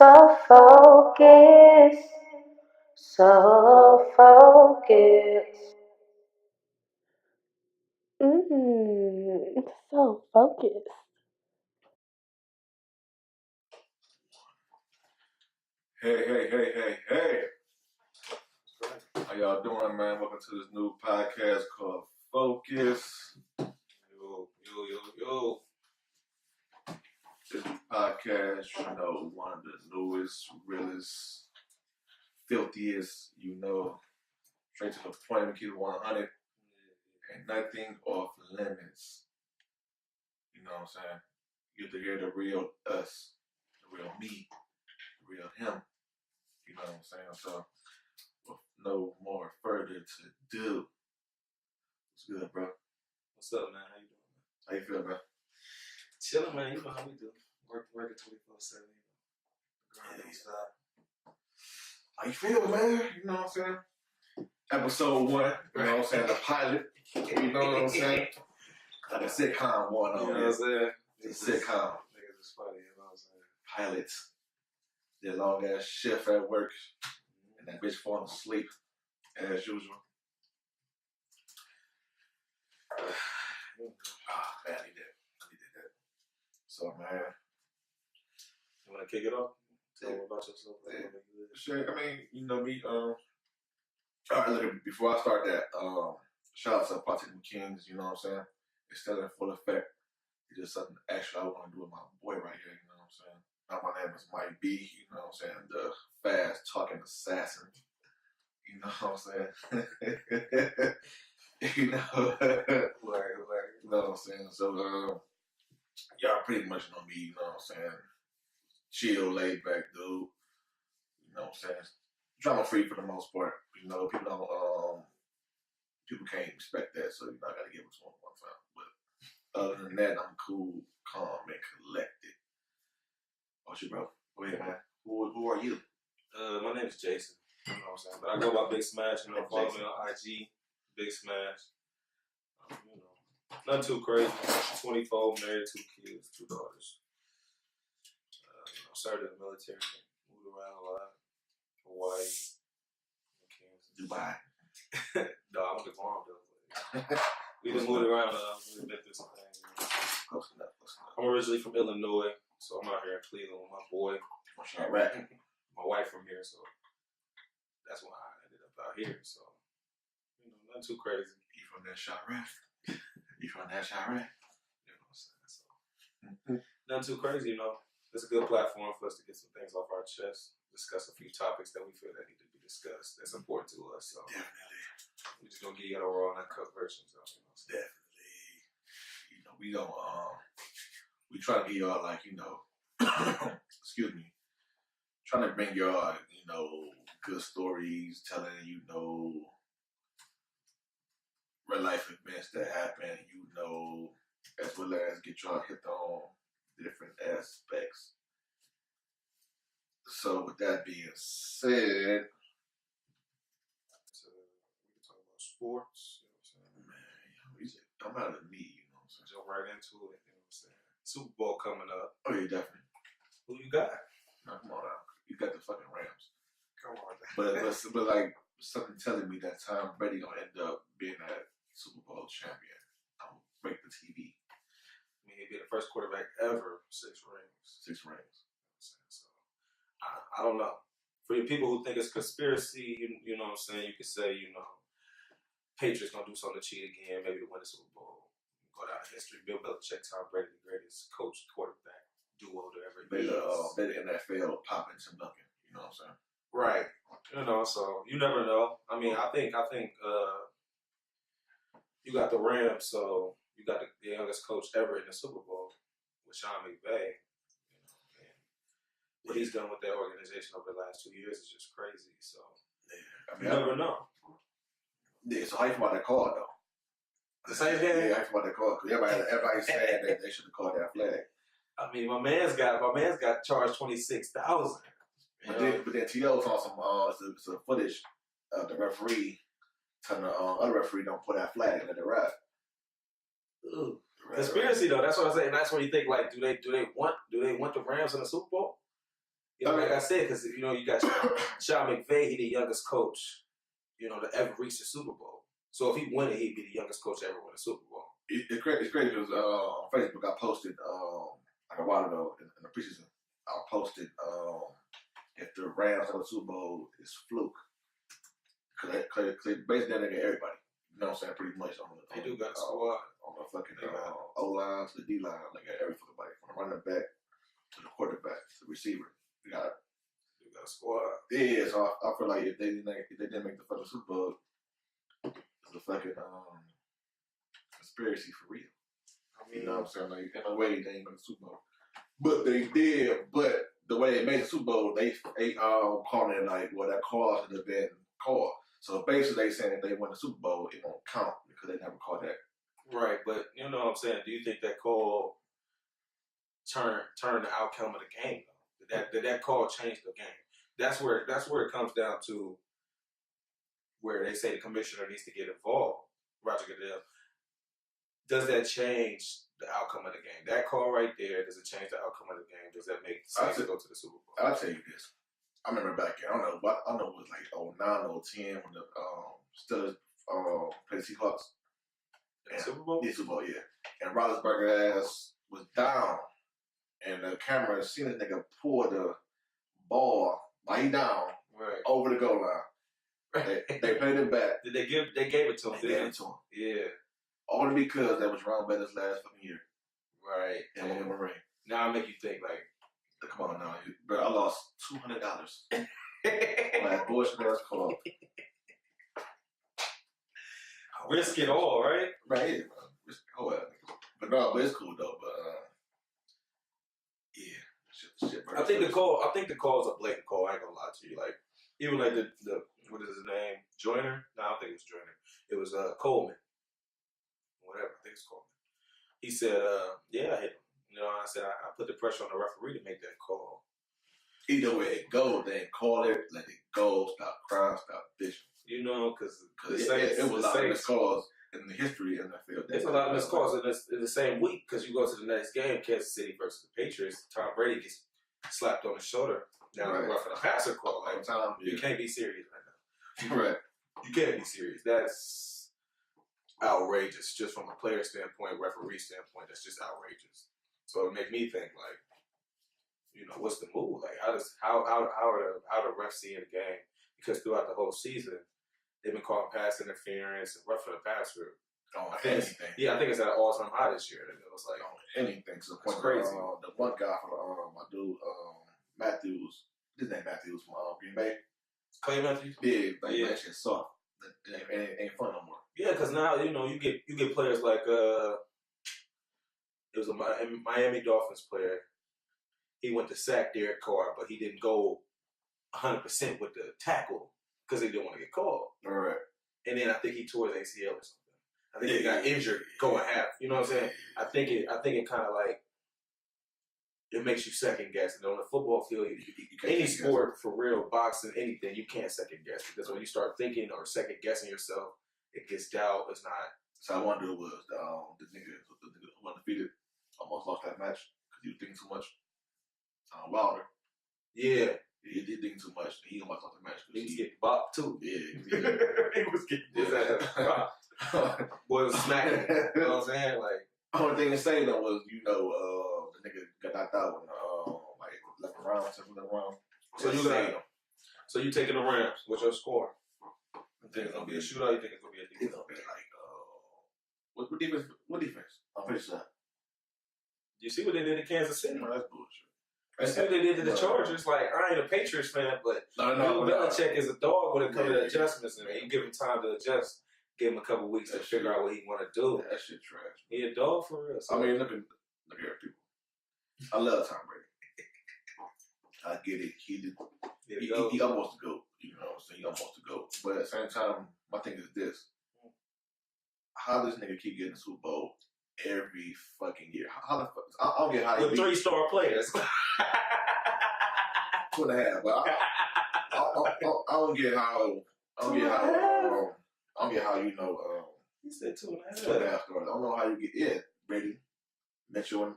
So focused, so focused. So focused. Hey. How y'all doing, man? Welcome to this new podcast called Focus. Yo. This podcast, one of the newest, realest, filthiest, straight to the point, we keep it 100, and nothing off limits. You know what I'm saying? You get to hear the real us, the real me, the real him. You know what I'm saying? So, with no more further to do. What's good, bro? What's up, man? How you doing, man? How you feel, bro? Chilling, man. You know how we do. Working 24/7. Grind don't stop. How you feel, man? You know what I'm saying? Episode 1, you know what I'm saying? The pilot, you know what I'm saying? Like a sitcom going on. You know what I'm saying? It's a sitcom. Niggas is funny, you know what I'm saying? Pilots. Their long ass shift at work, and that bitch falling asleep as usual. Man, he did that. So, man. You want to kick it off? Tell me about yourself. Sure. I mean, you know me. All right, look, before I start that, shout out to Patrick McKings, you know what I'm saying? It's still in full effect. It's just something extra I want to do with my boy right here, you know what I'm saying? Now, my name is Mike B, you know what I'm saying? The fast talking assassin. You know what I'm saying? you know what I'm saying? So, y'all pretty much know me, you know what I'm saying? Chill, laid back dude. You know what I'm saying? Drama free for the most part. You know, people can't expect that, so I gotta give it to them one time. But other than that, I'm cool, calm, and collected. What's your bro? Go ahead, man. Who are you? My name is Jason. You know what I'm saying? But I go by Big Smash. You know, follow me on IG, Big Smash. Nothing too crazy. 24, married, 2 kids, 2 daughters. Started in the military, moved around a lot. Hawaii, Kansas, Dubai. No, I went to Guam though. We just moved around. We've been through some things. Close enough. I'm originally from Illinois, so I'm out here in Cleveland with my boy. My wife from here, so that's why I ended up out here. So, nothing too crazy. You from that Chirac? You know what I'm saying? So, nothing too crazy, It's a good platform for us to get some things off our chest, discuss a few topics that we feel that need to be discussed. That's important to us. So Definitely. We're just gonna give you the raw and uncut version. So, Definitely. We try to give y'all excuse me, trying to bring y'all, good stories, telling real life events that happen, as well as get y'all hit on different aspects. So with that being said, we can talk about sports. I'm out of me, Jump right into it. You know what I'm saying? Super Bowl coming up. Oh yeah, definitely. Who you got? No, come on now. You got the fucking Rams. Come on. But like something telling me that Tom Brady gonna end up being that Super Bowl champion. I'm gonna break the TV. I mean, he'd be the first quarterback ever 6 rings. 6 rings. So I don't know. For you people who think it's conspiracy, you know what I'm saying? You could say, Patriots gonna do something to cheat again, maybe to win the Super Bowl. Go down in history. Bill Belichick, Tom Brady, the greatest coach quarterback duo to ever be. They the NFL popping some dunking. You know what I'm saying? Right. So you never know. I mean, I think you got the Rams, so you got the youngest coach ever in the Super Bowl with Sean McVay. And what he's done with that organization over the last 2 years is just crazy. So you never know. Yeah. So how you feel about that call though? The same thing. Yeah, I feel about that call because everybody's saying that they should have called that flag. I mean, my man's got charged $26,000. But then T.O.'s on some footage of the referee telling the other referee don't pull that flag and let it ride. Conspiracy though, that's what I'm saying. That's where you think do they want the Rams in the Super Bowl? You know, like I said, because you know you got Sean McVay, he the youngest coach, you know, to ever reach the Super Bowl. So if he won it, he'd be the youngest coach to ever win a Super Bowl. It's crazy because on Facebook I posted like a while ago in the preseason. I posted if the Rams have a Super Bowl, it's fluke. Because basically they get everybody. You know what I'm saying? Pretty much on the They do got a squad. on the fucking O-line to the D-line. They got every fucking body. From the running back to the quarterback to the receiver. They got a squad. Yeah, so I feel like if they didn't make the fucking Super Bowl, it's a fucking conspiracy for real. I mean, You know what I'm saying? Like, in a way, they ain't make the Super Bowl. But they did, but the way they made the Super Bowl, they calling it like, well, that call should have been called. So basically, they saying if they win the Super Bowl, it won't count because they never called that. Right, but you know what I'm saying? Do you think that call turn the outcome of the game, though? Did that call change the game? That's where it comes down to where they say the commissioner needs to get involved, Roger Goodell. Does that change the outcome of the game? That call right there, does it change the outcome of the game? Does that make the Saints go to the Super Bowl? I'll tell you this. I remember back in, I don't know it was like 09, 010 when the Steelers played the Seahawks. And Super Bowl? Yeah, Super Bowl, yeah. And Roethlisberger ass was down, and the camera seen this nigga pull the ball while he down over the goal line. They played it back. Did they gave it to him? They gave it to him. Yeah. Only because that was Ron Bettis last fucking year. Right. And won him a ring. Now I make you think like, come on now, bro. I lost $200 on that bullshit ass call. Risk it all, right? Right, yeah, bro. Risk it all. But no, but it's cool though. But yeah, shit, bro. I think the call is a blatant call. I ain't gonna lie to you. Like even like the what is his name? Joyner? No, I don't think it was Joyner. It was Coleman. Whatever, I think it's Coleman. He said, yeah, I hit him. You know, I said I put the pressure on the referee to make that call. Either way it goes, they call it, let it go, stop crying, stop bitching. You know, because it was a lot of missed calls in the history in the field. There's a lot of missed calls in the same week because you go to the next game, Kansas City versus the Patriots. Tom Brady gets slapped on the shoulder. Now the roughing the passer call. Like, you can't be serious right now. Right. You can't be serious. That's outrageous, just from a player standpoint, referee standpoint. That's just outrageous. So it makes me think like, you know, what's the move? Like, how the refs see in the game? Because throughout the whole season, they've been calling pass interference and roughing the passer. Anything. Yeah, I think it's at an all-time high this year. And it was like anything. So it's crazy. The one guy from my dude Matthews, his name Matthews from Green Bay. Clay Matthews. Big, like that shit soft. It ain't fun no more. Yeah, because now you know you get players like it was a Miami Dolphins player. He went to sack Derek Carr, but he didn't go 100% with the tackle because he didn't want to get called. All right. And then I think he tore his ACL or something. I think he got injured going half. You know what I'm saying? I think it kind of like it makes you second guess. And on the football field, any sport for real, boxing, anything, you can't second guess because when you start thinking or second guessing yourself, it gets doubt. It's not. So I wonder was the nigga who undefeated almost lost that match because he was thinking too much. Wilder. Yeah. He did think too much. He almost lost the match. He was getting bopped too. Yeah. He was getting his ass bopped. Boy was smacking. You know what I'm saying? Like, only thing to say though was, you know, the nigga got knocked out when like 11 rounds, 11 rounds. So you taking the Rams? What's your score? You think it's gonna be a shootout? You think it's gonna be a defense? It's gonna be like what defense? What defense? I'm pretty sure. You see what they did to Kansas City? No, that's bullshit. You see what they did to the Chargers? Like, I ain't a Patriots fan, but Bill Belichick is a dog when it comes to adjustments. And you give him time to adjust. Give him a couple weeks to figure out what he want to do. That shit trash. He a dog for real. So. I mean, look at people. I love Tom Brady. I get it. He almost to go. You know what I'm saying? He almost to go. But at the same time, my thing is this. How does nigga keep getting the Super Bowl every fucking year? How the fuck? I don't get how he with 3-star players. 2.5. But I don't get how. I don't get how you know. He said 2.5. 2.5 stars. I don't know how you get Brady, Mitchell, and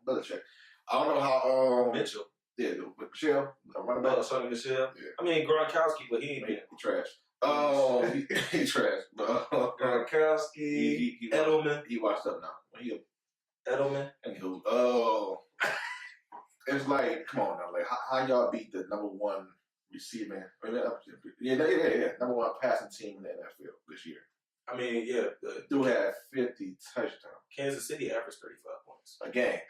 Belichick. I don't know how Mitchell. Yeah, with Michelle, running back. Sonny Michelle. Yeah. I mean Gronkowski, but he ain't been. He trash. Oh, he trash. Gronkowski, Edelman. He washed up now. Edelman. Anywho, it's like, come on now, like how y'all beat the number one receiving? Number one passing team in the NFL this year. I mean, yeah, the Dude had 50 touchdowns. Kansas City averaged 35 points a game,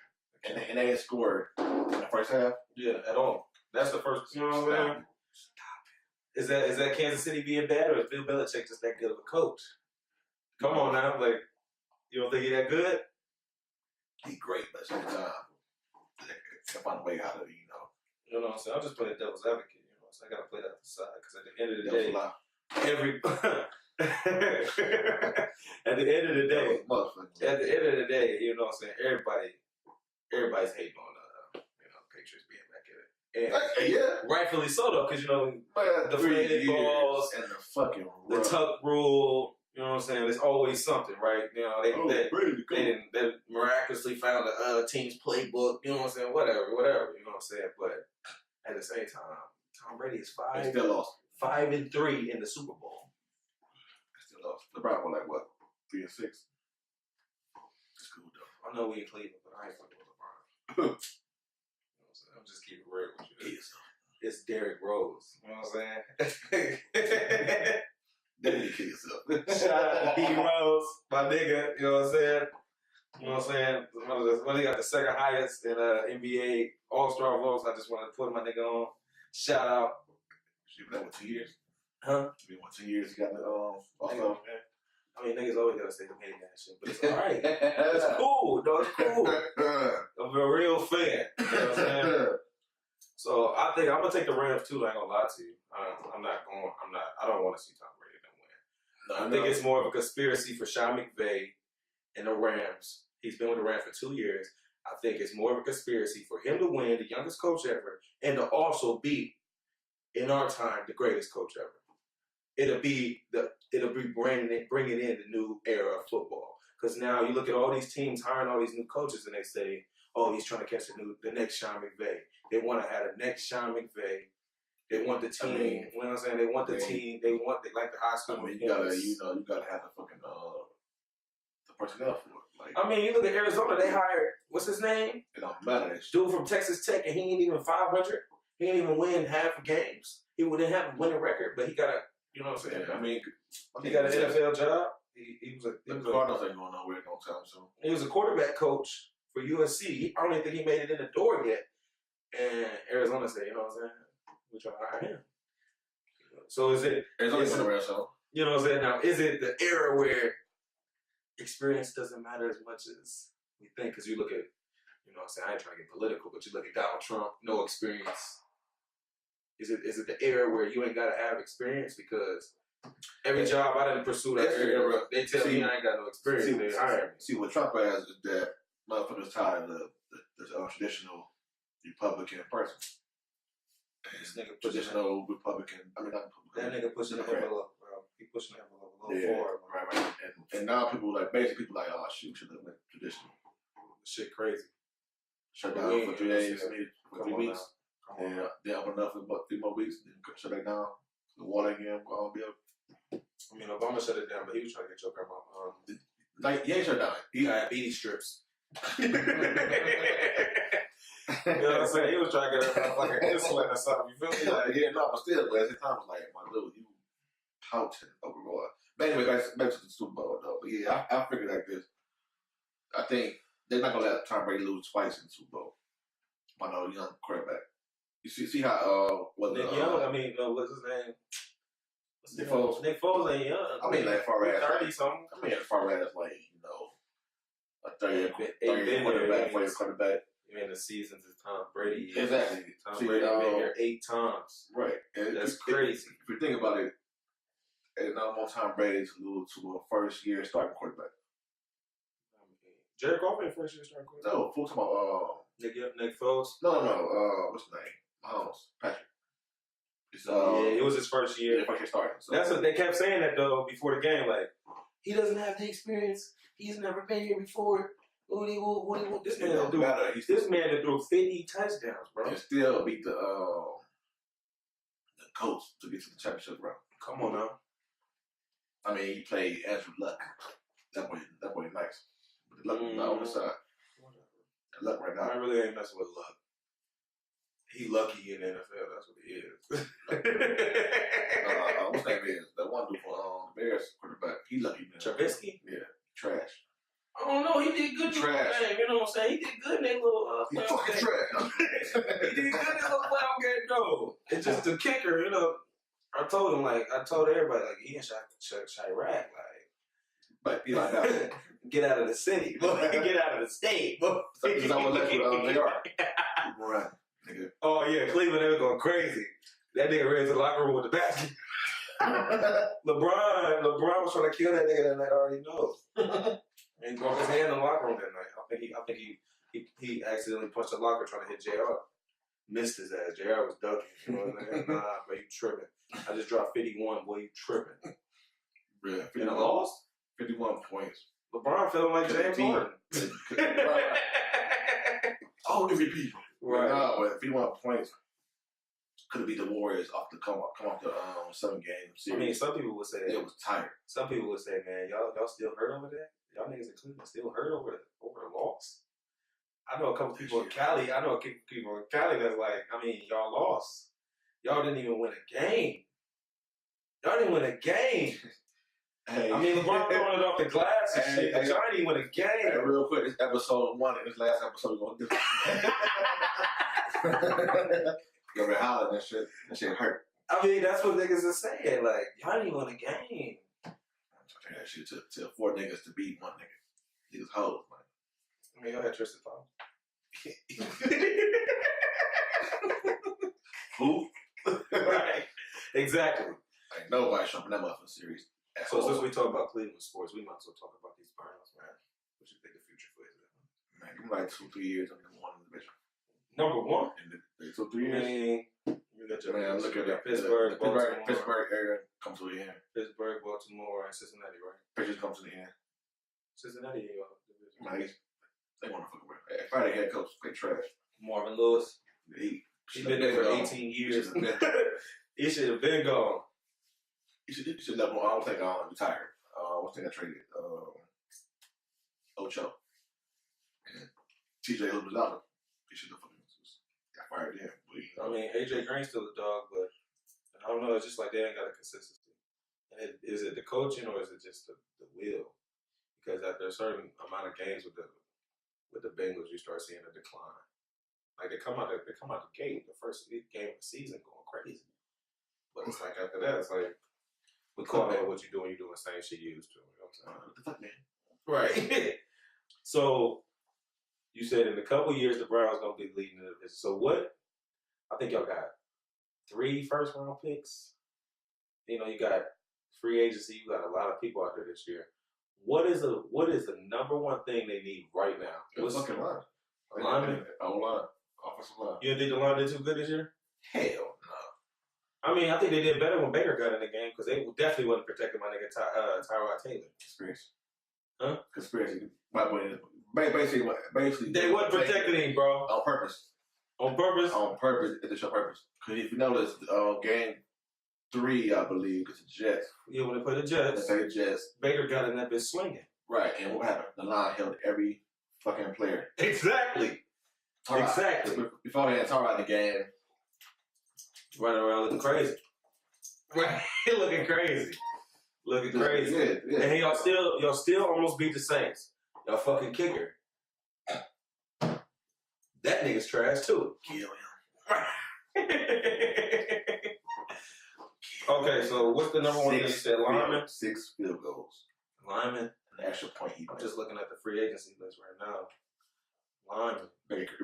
and they didn't score in the first half. Yeah, at all. That's the first. You know what I'm saying? Stop it. Is that Kansas City being bad, or is Bill Belichick just that good of a coach? Come on now, like you don't think he that good? He great, but at the same time, to find a way how to, You know what I'm saying? I'm just playing devil's advocate. You know, so I gotta play that aside because at the end of the day, at the end of the day, you know what I'm saying? Everybody's hating on Patriots being back in it. And rightfully so though, because the faded balls and the fucking the tuck rule. You know what I'm saying? There's always something, right? You know, they miraculously found the team's playbook. You know what I'm saying? Whatever. You know what I'm saying? But at the same time, Tom Brady is 5-3 in the Super Bowl. Still lost. LeBron was like what, 3-6? It's cool though. I know we in Cleveland, but I ain't fucking with LeBron. You know what I'm saying? I'm just keeping it real with you. It's Derrick Rose. You know what I'm saying? Then you kill yourself. Shout out to D Rose, my nigga. You know what I'm saying? You know what I'm saying? When he got the second highest in NBA All-Star votes, I just wanted to put my nigga on. Shout out. You've been with 2 years? Huh? You've been with 2 years, you got the All-Star. I mean, niggas always gotta say them hating that shit, but it's alright. It's cool, though. It's cool. I'm a real fan. You know what I'm saying? So I think I'm gonna take the Rams too. I ain't gonna lie to you. I don't want to see Tom Brady win. I think it's more of a conspiracy for Sean McVay and the Rams. He's been with the Rams for 2 years. I think it's more of a conspiracy for him to win, the youngest coach ever, and to also be, in our time, the greatest coach ever. It'll be bringing in the new era of football. Because now you look at all these teams hiring all these new coaches, and they say, "Oh, he's trying to catch the next Sean McVay." They want to have the next Sean McVay. They want the team. You know what I'm saying? They want the team. They want the high school. You gotta have the fucking the personnel for it. Like, I mean, you look at Arizona. They hired what's his name? It don't matter. Dude from Texas Tech, and he ain't even 500. He ain't even win half of games. He wouldn't have a winning record, but he got a. You know what I'm saying? I mean, he got an NFL job. He was the Cardinals ain't going nowhere no time soon. He was a quarterback coach for USC. I don't even think he made it in the door yet. And Arizona said, you know what I'm saying? We try to hire him. So is it Arizona's in the rest of. You know what I'm saying? Now, is it the era where experience doesn't matter as much as we think? Because you look at, you know what I'm saying? I ain't trying to get political, but you look at Donald Trump, no experience. Is it the era where you ain't got to have experience? Because every job I didn't pursue that era, they tell me I ain't got no experience. They hire me. See, what Trump has is that motherfuckers tired of the traditional Republican person. This nigga traditional Republican. I mean, not Republican. That nigga pushing the envelope, bro. He pushing the envelope a little forward, bro. Right. And now people like oh shoot, should have went traditional. Shit crazy. Shut down for 3 days, for 3 weeks. And then open up for about 3 more weeks, then shut it down. The water again, go on, be up. I mean, Obama shut it down, but he was trying to get your grandma. Like, he ain't shut down. He diabetes strips. You know what I'm saying? He was trying to get like an insulin or something. You feel me? Like, but still, at the time, was like, my little, you pouting overall. But anyway, back to the Super Bowl, though. But yeah, I figured like this. I think they're not going to let Tom Brady lose twice in the Super Bowl. By no young quarterback. You see how, Nick Young, I mean, what's his name? Nick Foles. Nick Foles ain't young. I mean, like, far as 30-something. I mean, as far as, like, a 30-year quarterback. You mean the seasons of Tom Brady? Exactly. Tom Brady been here 8 times. Right. And that's crazy. If you think about it, and not more Tom Brady to lose to a first-year starting quarterback. Jared Goff ain't first-year starting quarterback. No, full time about Nick Foles. No. What's his name? Mahomes. Patrick. It was his first year. Yeah, first year starting. So. That's what they kept saying that though before the game. Like, he doesn't have the experience. He's never been here before. This It man don't matter. this man that threw 50 touchdowns, bro. And still beat the Colts to get to the championship round. Come on now. I mean, he played Andrew Luck. That boy nice. But the luck is not on the side. The luck right I now. really ain't messing with Luck. He lucky in the NFL. That's what he is. What's name is the one dude for the Bears quarterback? He lucky man. Trubisky? Yeah, trash. I don't know. He did good in Trash. the game. You know what I'm saying? He did good in that little He playoff fucking game. trash. He did good in that little playoff game, though. It's just the kicker, you know. I told everybody, like, he and Chirac, like, But you like that. get out of the city. Get out of the state. Because I was left with they are. Right, nigga. Oh, yeah, Cleveland, they were going crazy. That nigga ran to the locker room with the basket. LeBron was trying to kill that nigga that night, I already know. And he broke his hand in the locker room that night. I think he accidentally punched the locker trying to hit JR. Missed his ass. JR was ducking. You know what I'm saying? Nah, bro, you tripping. I just dropped 51, boy, you tripping. Yeah, And I lost? 51 points. LeBron feeling like James Harden. Oh, MVP. Right. No, but 51 points could be the Warriors off the come off the 7-game series. I mean, some people would say it was tired. Some people would say, man, y'all still hurt over that? Y'all niggas in Cleveland still hurt over the loss? I know a couple people in Cali. I know a couple people in Cali that's like, I mean, y'all lost. Y'all didn't even win a game. Y'all didn't win a game. Hey. I mean, LeBron throwing it off the glass and shit, but y'all didn't win a game. Hey, real quick, this episode 1 and this last episode we're gonna do. You're hollering and shit. That shit hurt. I mean, that's what niggas are saying. Like, y'all didn't even win a game. That shit took 4 niggas to beat 1 nigga. Niggas hoes, man. I mean, y'all had Tristan Thompson. Who? Right. Exactly. Ain't nobody jumping that muffin series. So since we talk about Cleveland sports, we might as well talk about these Browns, man. What you think the future for is? Man, give me like 2-3 years on number 1 in the division. Number 1? In the 2-3 years. You got your Man, look at that. Pittsburgh, Baltimore, Pittsburgh area comes to the end. Pittsburgh, Baltimore, and Cincinnati, right? Pittsburgh comes to the end. Cincinnati in your division. Man, they want to fuck around. If I had head coach, they trash. Marvin Lewis. He been there for 18 years. He should have been gone. He should level. I don't think retired. What's the thing I traded? Ocho. And TJ Lozano. He should have fucking got fired then. But, I mean, AJ Green's still a dog, but I don't know. It's just like they ain't got a consistency. And is it the coaching or is it just the will? Because after a certain amount of games with the Bengals, you start seeing a decline. Like they come out the gate, the first game of the season going crazy. But it's like after that, it's like we call that what you doing, you're doing the same shit you used to. You know what I'm saying? what the fuck, man? Right. So you said in a couple of years the Browns gonna be leading the division. So what? I think y'all got 3 first-round picks. You know, you got free agency. You got a lot of people out there this year. What is the number one thing they need right now? What's fucking line? Lineman? Line. Offensive line. You think the line did too good this year? Hell no. I mean, I think they did better when Baker got in the game because they definitely wasn't protecting my nigga Tyrod Taylor. Conspiracy. Huh? Conspiracy. Basically, They wasn't protecting him, bro. on purpose. On purpose? On purpose. It's on purpose. Because if you notice, game 3, I believe, because the Jets. Yeah, when they played the Jets, They Jets. Baker got in that bitch swinging. Right, and what happened? The line held every fucking player. Exactly. Tyrod. Exactly. Before they had Tyrod in the game. Running around looking crazy. Right. Looking crazy. Looking crazy. Yeah. And y'all still almost beat the Saints. Y'all fucking kicker. That nigga's trash too. Kill him. Okay, so what's the number one thing you said? Lineman? 6 field goals. Lineman? An extra point he I'm just looking at the free agency list right now. Lineman. Baker.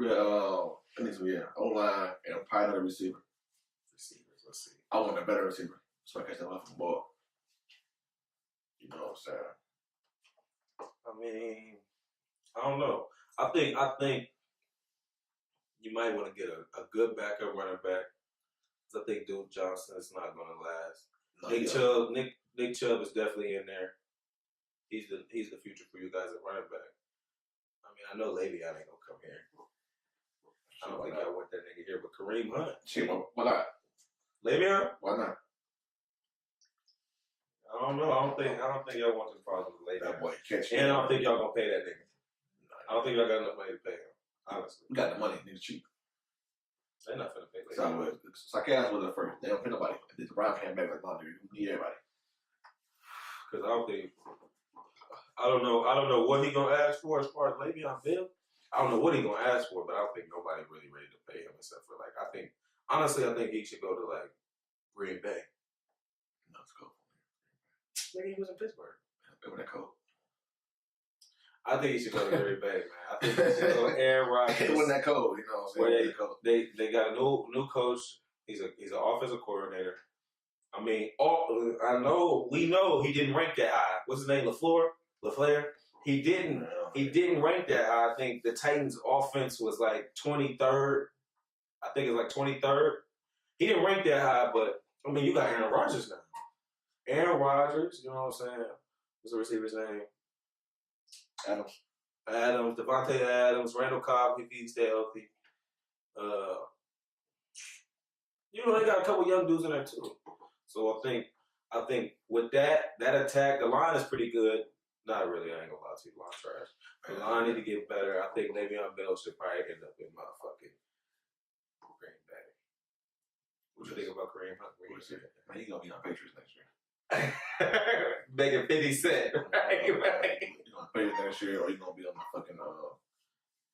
O-line and probably another receiver. Receivers, let's see. I want a better receiver so I catch that off the ball. You know what I'm saying? I mean, I don't know. I think you might want to get a good backup running back. Because I think Duke Johnson is not going to last. Nick Chubb is definitely in there. He's the future for you guys at running back. I I know Le'Veon ain't gonna come here. I don't think y'all want that nigga here, but Kareem Hunt. Shit, why not? Le'Veon? Why not? I don't know. I don't think y'all want the problem with Le'Veon. That boy catch And I don't think y'all gonna pay that nigga. I don't think y'all got enough money to pay him. Honestly, we got the money, nigga cheap. they're not finna pay So Le'Veon. Sarkaz was the first. They don't pay nobody. And then the Brown came back like, no, dude, you need everybody. Because I don't know what he gonna ask for as far as Le'Veon Bell. I don't know what he gonna ask for, but I don't think nobody really ready to pay him except for like I think he should go to like Green Bay. Let's go. Maybe he was in Pittsburgh. Remember that cold? I think he should go to Green Bay, man. I think he should go to Aaron Rodgers. It wasn't that cold, you know what I'm saying? They got a new coach. He's an offensive coordinator. I mean, we know he didn't rank that high. What's his name? LaFleur? He didn't rank that high. I think the Titans offense was like 23rd. I think it's like 23rd. He didn't rank that high, but I mean, you got Aaron Rodgers now. Aaron Rodgers, you know what I'm saying? What's the receiver's name? Adams, Devontae Adams, Randall Cobb, if he stay healthy. They got a couple young dudes in there too. So I think with that attack, the line is pretty good. Not really, I ain't gonna lie to you, line trash. The line need to get better. I think Le'Veon Bell should probably end up in motherfucking Green Bay. What you think about Kareem Hunt? Man, he's gonna be on Patriots next year. Making 50 Cent, right? You're gonna play it next year, or you're gonna be on the fucking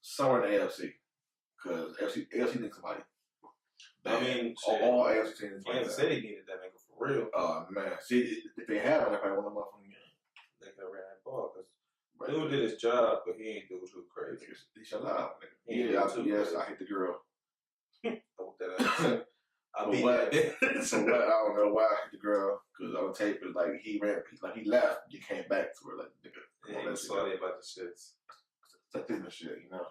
somewhere in the AFC, because AFC needs somebody. I mean, all AFC teams. Kansas City needed that nigga for real. Man, see, if they had him, they probably won the motherfucking game. They could have ran that ball because dude did his job, but he ain't do too crazy. He shut up. Yes, I hit the girl. I beat that. So what? I don't know why I hit the girl, because on the tape it's like he left, he came back to her like nigga. Yeah, sorry about the shits. That thing and shit, you know.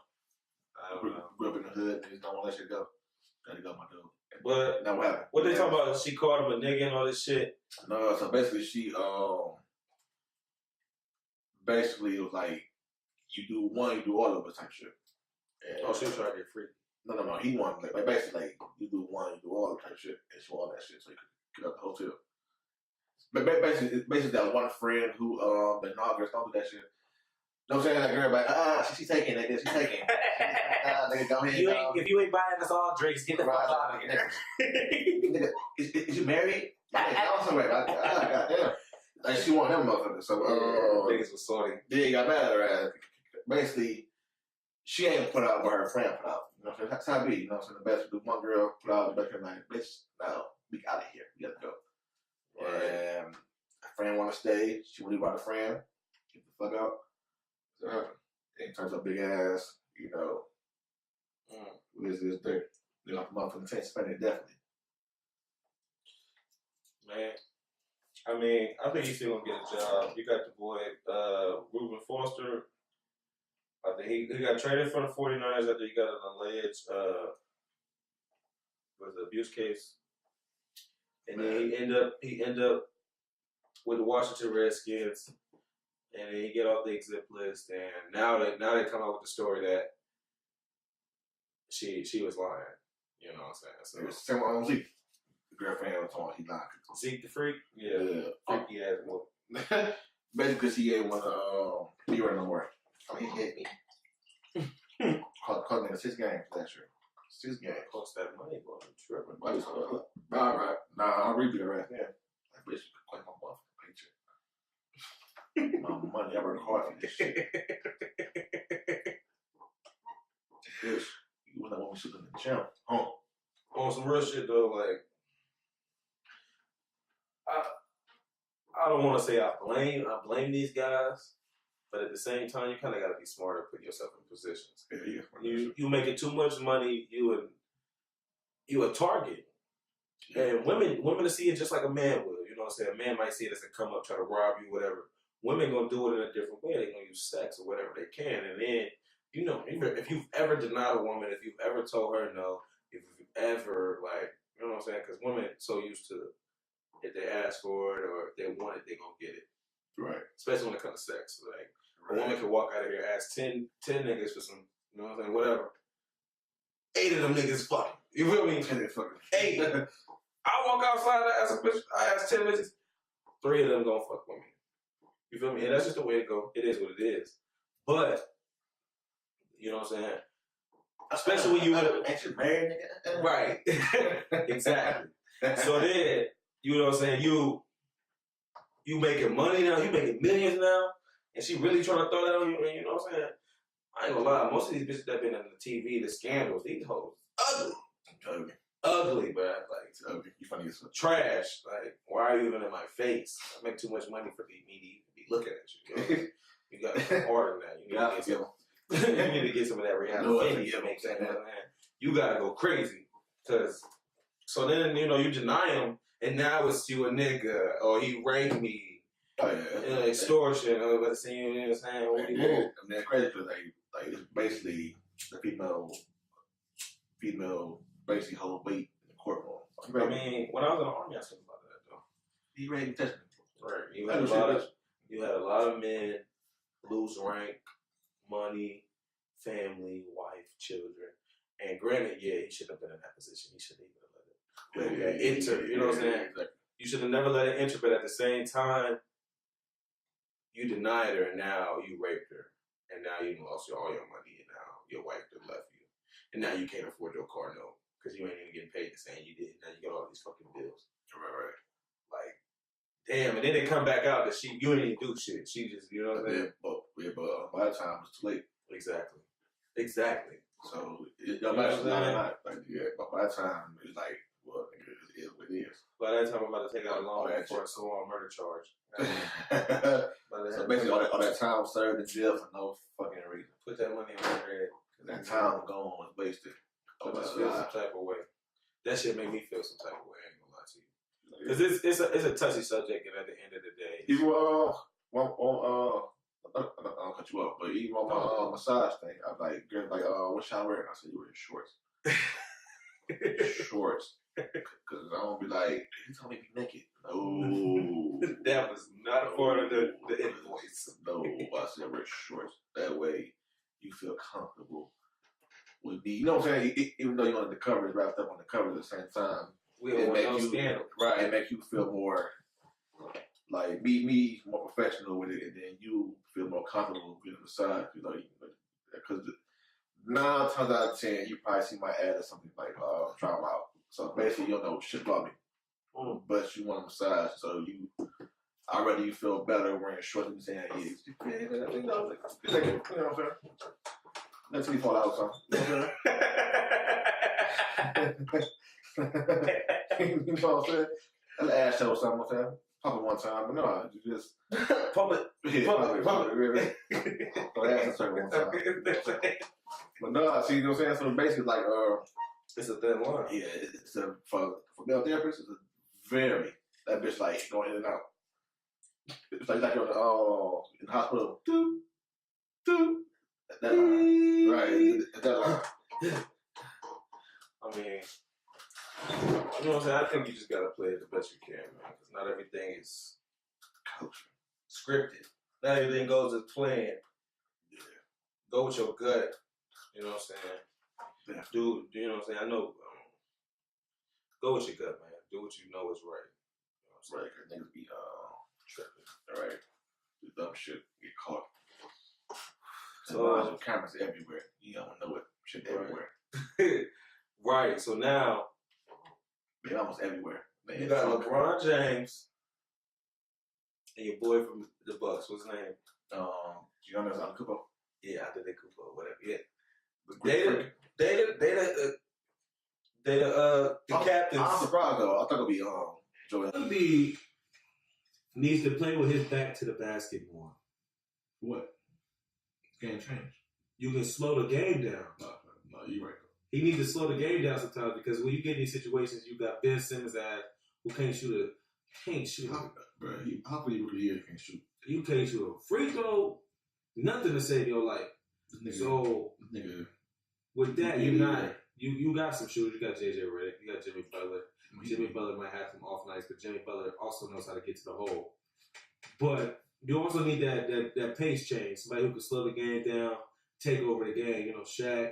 I don't know. Grew up in the hood, niggas don't want to let shit go. Gotta go, my dude. But now what happened? What they talking about? She called him a nigga and all this shit. No, so basically she basically it was like you do one, you do all of it type shit. And she was trying to get free. No. He wanted like basically like you do one, you do all the type shit, and she wanted all that shit so you could get up the hotel. But basically that one friend who the inaugurates don't do that shit. You know what I'm saying? Like everybody, she's taking it, she's taking it. Nigga, go ahead. If you ain't buying us all drinks, get the fuck out of here. Nigga, is you married? Like, somewhere. Goddamn. Like she want him motherfucker. So niggas was sorry. Yeah, he got mad at her ass. Basically, she ain't put out what her friend put out. You know what I'm saying? That's how it be. You know what I'm saying? The best the one girl put out, the best like, bitch, no, we out of here. We gotta go. Right. And a friend wanna stay. She would leave out a friend. Get the fuck out. So it turns out big ass, you know. What is this there? They got the motherfucking tank spending definitely. Man. I mean, I think he's still gonna get a job. You got the boy, Reuben Foster. I think he got traded for the 49ers after he got an alleged abuse case. And then he ended up with the Washington Redskins. And then he get off the exit list, and now they come out with the story that she was lying. You know what I'm saying? So it's the same on Zeke. The girlfriend was talking, he lied. Zeke the freak? Yeah. Freaky ass boy. Basically, because he ain't want to be right no more. I mean, he hit me. Called niggas 6 games last year. 6 games. Cost that money, boy. I'm tripping. All right. Nah, I'll redo it right now. Like, bitch, you can claim my motherfucking paycheck. My money, I work hard for this shit. Bitch, you wouldn't want me sitting in the gym, huh? On some real shit though, like I don't want to say I blame these guys, but at the same time, you kind of got to be smarter, put yourself in positions. Yeah. You making too much money, you a target, and women to see it just like a man would. You know what I'm saying? A man might see it as a come up, try to rob you, whatever. Women gonna do it in a different way. They're gonna use sex or whatever they can, and then if you've ever denied a woman, if you've ever told her no, if you've ever you know what I'm saying? Because women so used to if they ask for it or if they want it, they gonna get it. Right. Especially when it comes to sex. Like woman could walk out of here, ask 10 niggas for some, you know what I'm saying, whatever. 8 of them niggas fucking. You feel me? 8. I walk outside, I ask 10 bitches, 3 of them gonna fuck with me. You feel me? And that's just the way it go. It is what it is. But, you know what I'm saying? Especially when you ain't you married, nigga? Right. Exactly. So then, you know what I'm saying, you making money now, you making millions now, and she really trying to throw that on you, and you know what I'm saying? I ain't gonna lie, most of these bitches that been on the TV, the scandals, these hoes, ugly, bro. Like, you funny as fuck. Trash. Like, why are you even in my face? I make too much money for me to even be looking at you. You know? You got to be harder than that. You need to get some of that reality. You gotta go crazy. So then, you know, you deny him, and now it's you a nigga, or he raped me. Oh, yeah. Extortion, or let's see, you know what I'm saying? What do you I mean, that's crazy because like it's basically the female basically hold weight in the courtroom. I mean, when I was in the army, I said about that though. He ready to test me. Right. You had a lot of men lose rank, money, family, wife, children. And granted, yeah, he should have been in that position. He shouldn't even let it enter. You know what I'm saying? Exactly. You should have never let it enter, but at the same time, you denied her, and now you raped her, and now you lost all your money, and now your wife just left you, and now you can't afford your car note because you ain't even getting paid the same you did. Now you got all these fucking bills. Right. Like, damn, and then they come back out that you didn't do shit. She just, you know what I'm saying? But by the time it's too late. Exactly. So but by the time it's like, well, it is what it is. By that time, I'm about to take out a loan for a so-called murder charge. So basically, all that time served in jail for no fucking reason. Put that money on your head. That time gone was wasted. Just feel some type of way. That shit made me feel some type of way. I ain't gonna lie to you. Because it's a touchy subject, and at the end of the day, even I'll cut you off, but even on my massage thing, I'm like, girl, like, what should I wear? And I said, you wear shorts. Shorts. Because I don't be like, you told me to be naked. No. That was not a part of the invoice. No, I said wear shorts. That way you feel comfortable with me. You know what I'm saying? Even though you're on the covers, wrapped up on the covers at the same time. We don't want no scandal. Right, it make you feel more like me more professional with it, and then you feel more comfortable being on the side. You know, because 9 times out of 10, you probably see my ad or something like, try them out. So basically, you don't know shit about me, but you want a massage, so I'd rather you feel better wearing shorts than saying, yeah, you know what I'm saying? Until you fall out or something. You know what I'm saying? An ass show or something, I'm saying. Pump it one time, but no, you just pump it. Really. Throw ass in a circle one time. But no, see, you know what I'm saying? So basically, like, it's a thin line. Yeah, it's for male therapists, it's that bitch like going in and out. It's like you're in the hospital. That line. Right, that line. I mean, you know what I'm saying? I think you just gotta play it the best you can, man. Because not everything is scripted. Not everything goes as planned. Yeah. Go with your gut. You know what I'm saying? Yeah. Do you know what I'm saying? I know. Go with your gut, man. Do what you know is right. You know what I'm saying? Right, because niggas be tripping. All right, do dumb shit, get caught. So cameras everywhere. You don't know what shit everywhere. Right. So now. They're almost everywhere. Man, you got LeBron James and your boy from the Bucks. What's his name? Giannis Antetokounmpo. Yeah, Antetokounmpo, whatever. Yeah. They the captains. I'm surprised though. I thought it'd be Joel Embiid needs to play with his back to the basket more. What? Game change. You can slow the game down. No, you're right. He needs to slow the game down sometimes because when you get in these situations, you got Ben Simmons who can't shoot. Bro, how many rookie years can't shoot? You can't shoot a free throw. Nothing to save your life. So with that, you're not. You got some shooters. You got JJ Redick. You got Jimmy Butler. Jimmy Butler might have some off nights, but Jimmy Butler also knows how to get to the hole. But You also need that pace change. Somebody who can slow the game down, take over the game. You know, Shaq.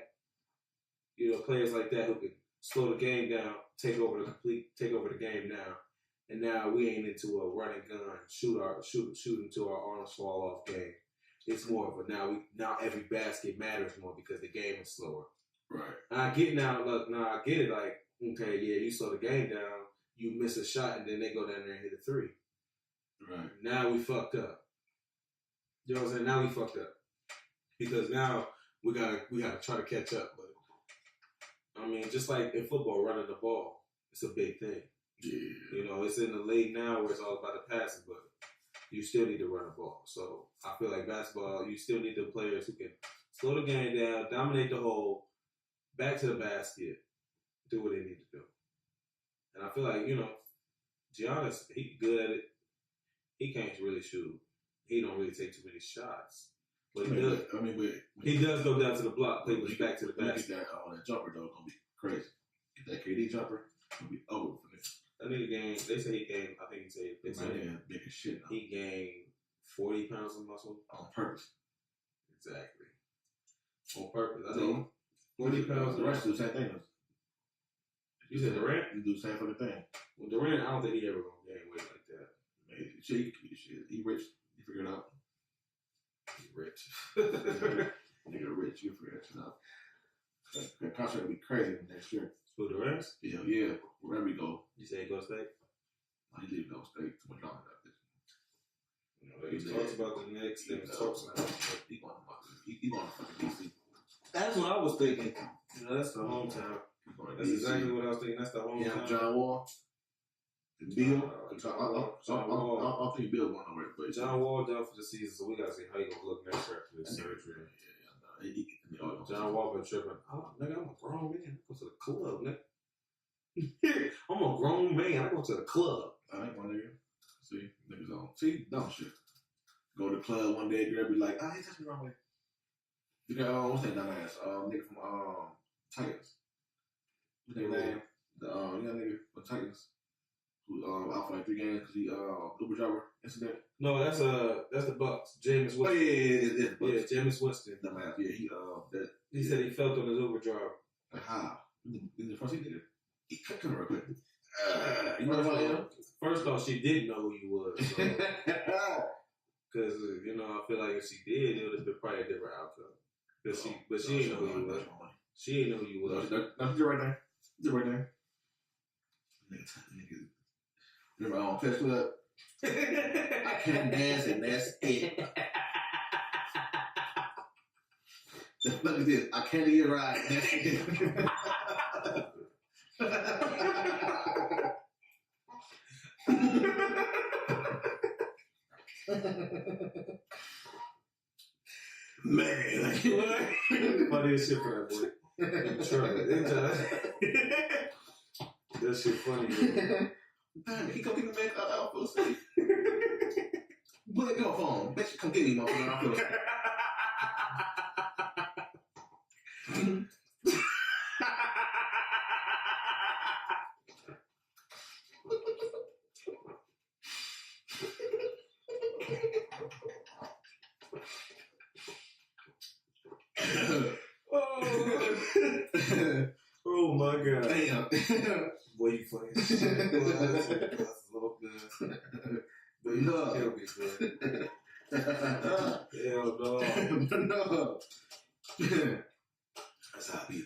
You know, players like that who can slow the game down, take over the game now. And now we ain't into a run and gun, shoot until our arms fall off game. It's more of a now every basket matters more because the game is slower. Right. And I get I get it. Like, okay, yeah, you slow the game down, you miss a shot, and then they go down there and hit a three. Right. Now we fucked up. You know what I'm saying? Now we fucked up because now we gotta try to catch up. But I mean, just like in football, running the ball, it's a big thing. Yeah. You know, it's in the league now where it's all about the passing, but you still need to run the ball. So I feel like basketball, you still need the players who can slow the game down, dominate the hole, back to the basket, do what they need to do. And I feel like, you know, Giannis, he good at it. He can't really shoot. He don't really take too many shots. But he does. He does go down to the block, play with back to the basket. That jumper though gonna be crazy. Get that KD jumper, gonna be over for this. That nigga gained. They say he gained. I think he said They said big as shit. Now. He gained 40 pounds of muscle on purpose. Exactly. On purpose. I think 40 pounds. The rest do the same thing. You said Durant? You do the same fucking thing. Well, Durant, I don't think he ever gonna gain weight like that. Man, shit. He rich. You figure it out. He rich. Nigga rich. You figure that shit out. That contract will be crazy next year. Who, Durant? Yeah. Wherever we go. You say he go state? No, he leave Golden State. Too much drama about this. You know, he talks about the Knicks. Then talks about he going to fucking DC. That's what I was thinking. You know, that's the hometown. That's exactly what I was thinking. That's the hometown. Yeah, John Wall. Bill. I don't think Bill going nowhere. But John Wall done for the season, so we gotta see how he gonna look next year after this surgery. John Wall been tripping. Oh, nigga, I'm a grown man. I go to the club, nigga. I'm a grown man. I go to the club. I ain't one nigga. See, niggas on. See, dumb shit. Go to the club one day, girl be like, he touched me the wrong way. You got, what's that dumbass? Nigga from, Titans. What's that name? You got nigga from Titans. Who, out for like 3 games because he, Uber driver incident. No, that's the Bucks. Jameis Winston. Oh, yeah, Bucks. Yeah, Jameis Winston. Dumbass. Yeah, he said he felt on his Uber driver. Like, how? In the first he did it. He cut him real quick. You know what I am? First off, she didn't know who you was. Because, you know, I feel like if she did, it would have been probably a different outcome. But she didn't know who you was. She didn't know who you was. No, you're right there. You're right there. Nigga. Remember on Fest Club? I can't dance and that's it. The fuck is this? I can't get right. That's it. Man, like, funny as shit for that boy. That shit funny. Man. Damn, he come get me, man. I feel safe. Boy, go home. Bitch, come get me, motherfucker. I feel safe. Oh my god. Damn. Boy, you funny. That's a little good. But you know, it'll be good. Hell no. No. That's how I be, man.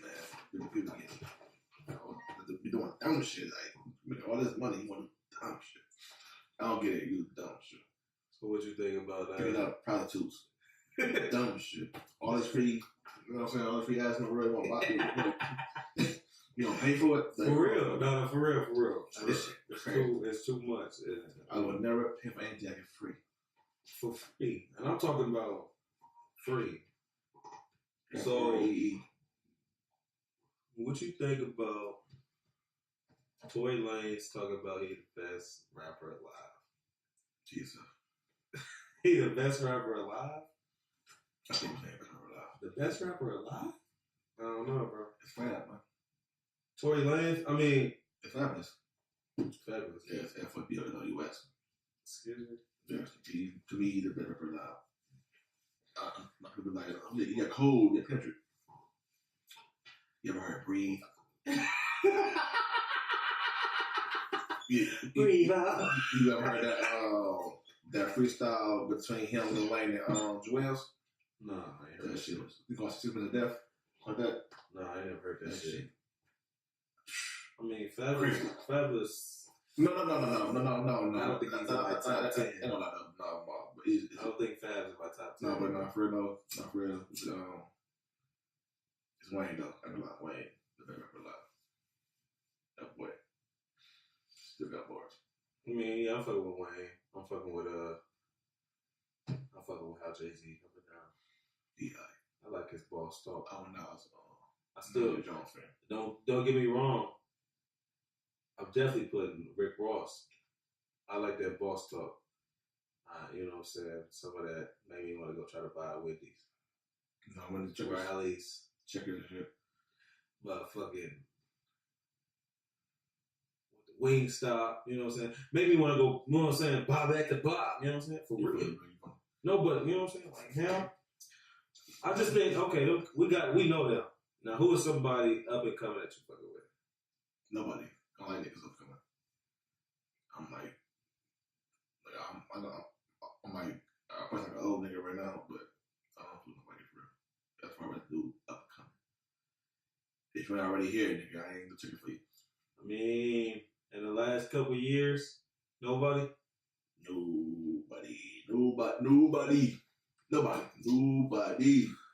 People be doing dumb shit. Like, all this money, you want to do dumb shit. I don't get it. You do dumb shit. So what you think about that? Picking up prostitutes. Dumb shit. All this free, you know what I'm saying? All this free ass in the world. You don't pay for it? For real. No, for real. This shit It's too much. I would never pay for anything free. For free. And I'm talking about free. So, what you think about Tory Lanez talking about he the best rapper alive? Jesus. He the best rapper alive? I think he's the best rapper alive. The best rapper alive? I don't know, bro. It's fab, man. Tory Lanez? I mean... It's fabulous. Fabulous. Yeah, it's FBO in the US. Excuse me? Yes, to me, he's the better rapper alive. My people like, you got Cole, you got Kendrick. You ever heard Breathe? Yeah. Breathe out. You ever heard that freestyle between him, Lil Wayne, and Joel's? No, I ain't heard That shit was, you gonna see him to death? Like that? No, I ain't never heard that That shit. shit. I mean, Fabulous. No. I don't think he's in my top 10. No. But it's, I don't think Fab's in my top 10. no, but not for real. Not for real. It's Wayne though. I know like Wayne, the better rapper alive. That boy still got bars. I mean, yeah, I'm fucking with Wayne. I'm fucking with how Jay-Z up and down. Yeah. I like his boss talk. Oh no, I still Jones fan. don't get me wrong. I'm definitely putting Rick Ross. I like that boss talk. You know what I'm saying? Some of that made me want to go try to buy a Wendy's. No, when the Rallies, checkers and shit. motherfucking Wingstop, you know what I'm saying? Made me want to go, you know what I'm saying, Bob at the Bob, you know what I'm saying? For real. No, but you know what I'm saying? Like him. I just think, okay, we know them. Now who is somebody up and coming that you fucking with? Nobody. I don't like niggas upcoming. I'm like an old nigga right now, but I don't feel nobody for real. That's why I rather do upcoming. If you're already here, nigga, I ain't gonna check it for you. I mean, in the last couple of years, nobody. The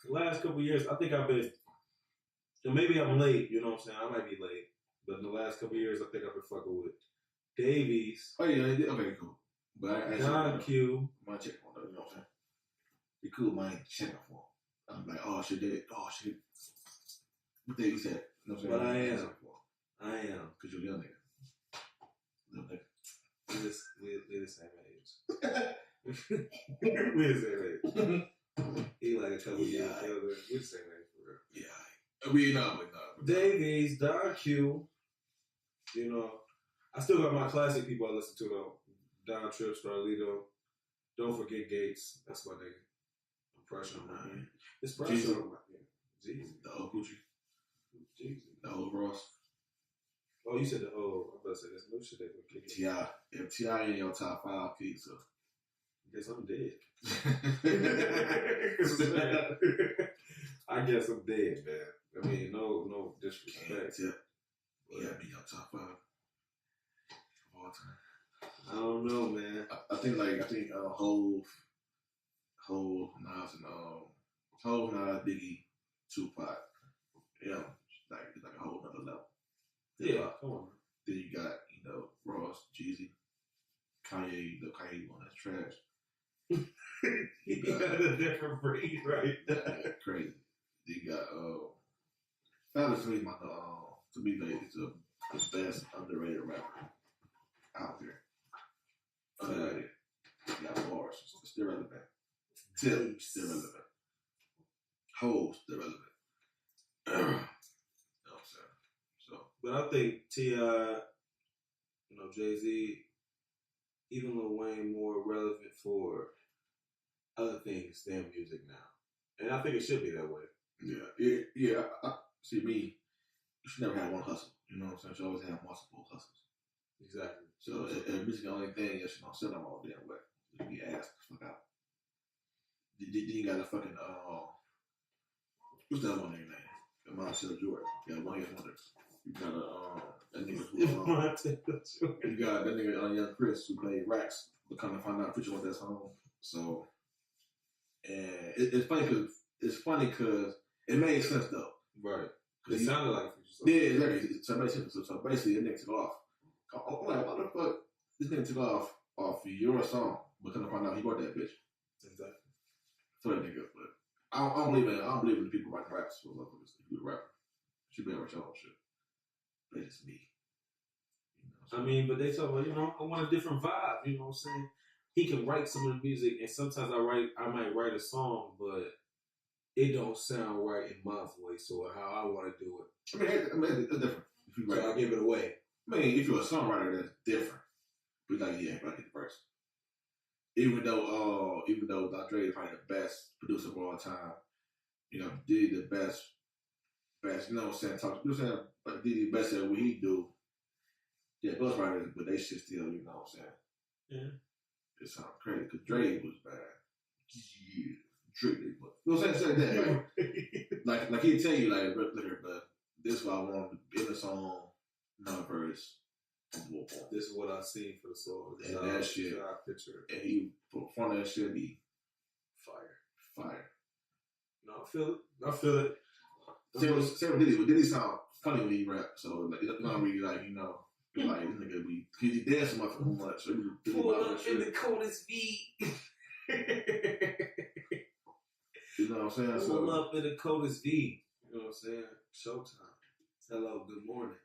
last couple of years, I think I've been, and maybe I'm late, you know what I'm saying? I might be late. But in the last couple of years, I think I've been fucking with Davies. Oh yeah, okay, cool. But I Don Q. My check on though, you know what I'm saying? Be cool, man. Checking for him. I'm like, oh shit, what day you said? You know what I'm saying? But I am. Cause you're a young nigga. Little nigga. We're the same age. We're the same age. He like a couple years older. We're the same age for real. Yeah. I mean, no. Davies, Don Q. You know, I still got my classic people I listen to though. Don Tripp, Starlito. Don't forget Gates. That's my nigga. Pressure on my hand. It's pressure on my hand. Jeezy. The old Gucci. Jeezy. The old Ross. Oh, you said the old. I'm about to say this new shit they gonna kick it. T.I. If T.I. in your top 5 kids, so. Guess I'm dead. I guess I'm dead, man. I mean, no disrespect. Yeah, be your top 5 of all time. I don't know, man. I think Hove, Nas, and Hove, Nas, Biggie, Tupac. Yeah, it's like a whole nother level. Yeah, come on. Then you got Ross, Jeezy, Kanye. Kanye one that's trash. He got a different breed, right? Crazy. Then you got Fabulous to me, to me, he's the best underrated rapper out there. Underrated. He got bars. Still relevant. Tip, still relevant. Hove, still relevant. You know what I'm saying? So, but I think T.I., Jay-Z, even Lil Wayne more relevant for other things than music now. And I think it should be that way. Yeah. See, me, you should never have one hustle. You know what I'm saying? You should always have multiple hustles. Exactly. So, if music the only thing, you should not sell them all damn way. You be asked the fuck out. Then you got a fucking, what's that one nigga name? Marcel Jordan. You got One Hit Wonder. You got that nigga who, you got that nigga Young Chris who played Rax, but kind of find out Future went that song. So, and it's funny because it made sense though. Right. It sounded like Future. Yeah, exactly. So it made sense. So basically, that nigga took off. I'm like, what the fuck? This nigga took off your song, but kind of find out he bought that bitch. Exactly. For that nigga, but I don't believe in the people writing raps for motherfuckers. If you a rapper, you should be able to show shit. But it's just me. I mean, but they talk about, I want a different vibe, you know what I'm saying? He can write some of the music, and sometimes I might write a song, but it don't sound right in my voice or how I want to do it. I mean, it's different. If you write, so I give it away. I mean, if you're a songwriter, that's different. But like, yeah, I get the verse. even though Dre is probably the best producer of all time, you know, Diddy the best, you know what I'm saying? You know what I'm saying? But Diddy best at what he do. Yeah, Ghostwriters, but they shit still, you know what I'm saying? Yeah. It sounds crazy because Dre was bad. Yeah, Dre, but you know what I'm saying? That, like he'd tell you, like, look here, but this is what I want in the song, no verse. This is what I seen for the song. And that shit, picture. and he put front of that shit be fire. No, I feel it. Same with Diddy. But Diddy sound funny when he rap, so like, it's not really like, you know, like this nigga be he dance so much. So he pull up in the coldest beat. You know what I'm saying? Pull up in the coldest V. You know what I'm saying? Showtime. Hello, good morning.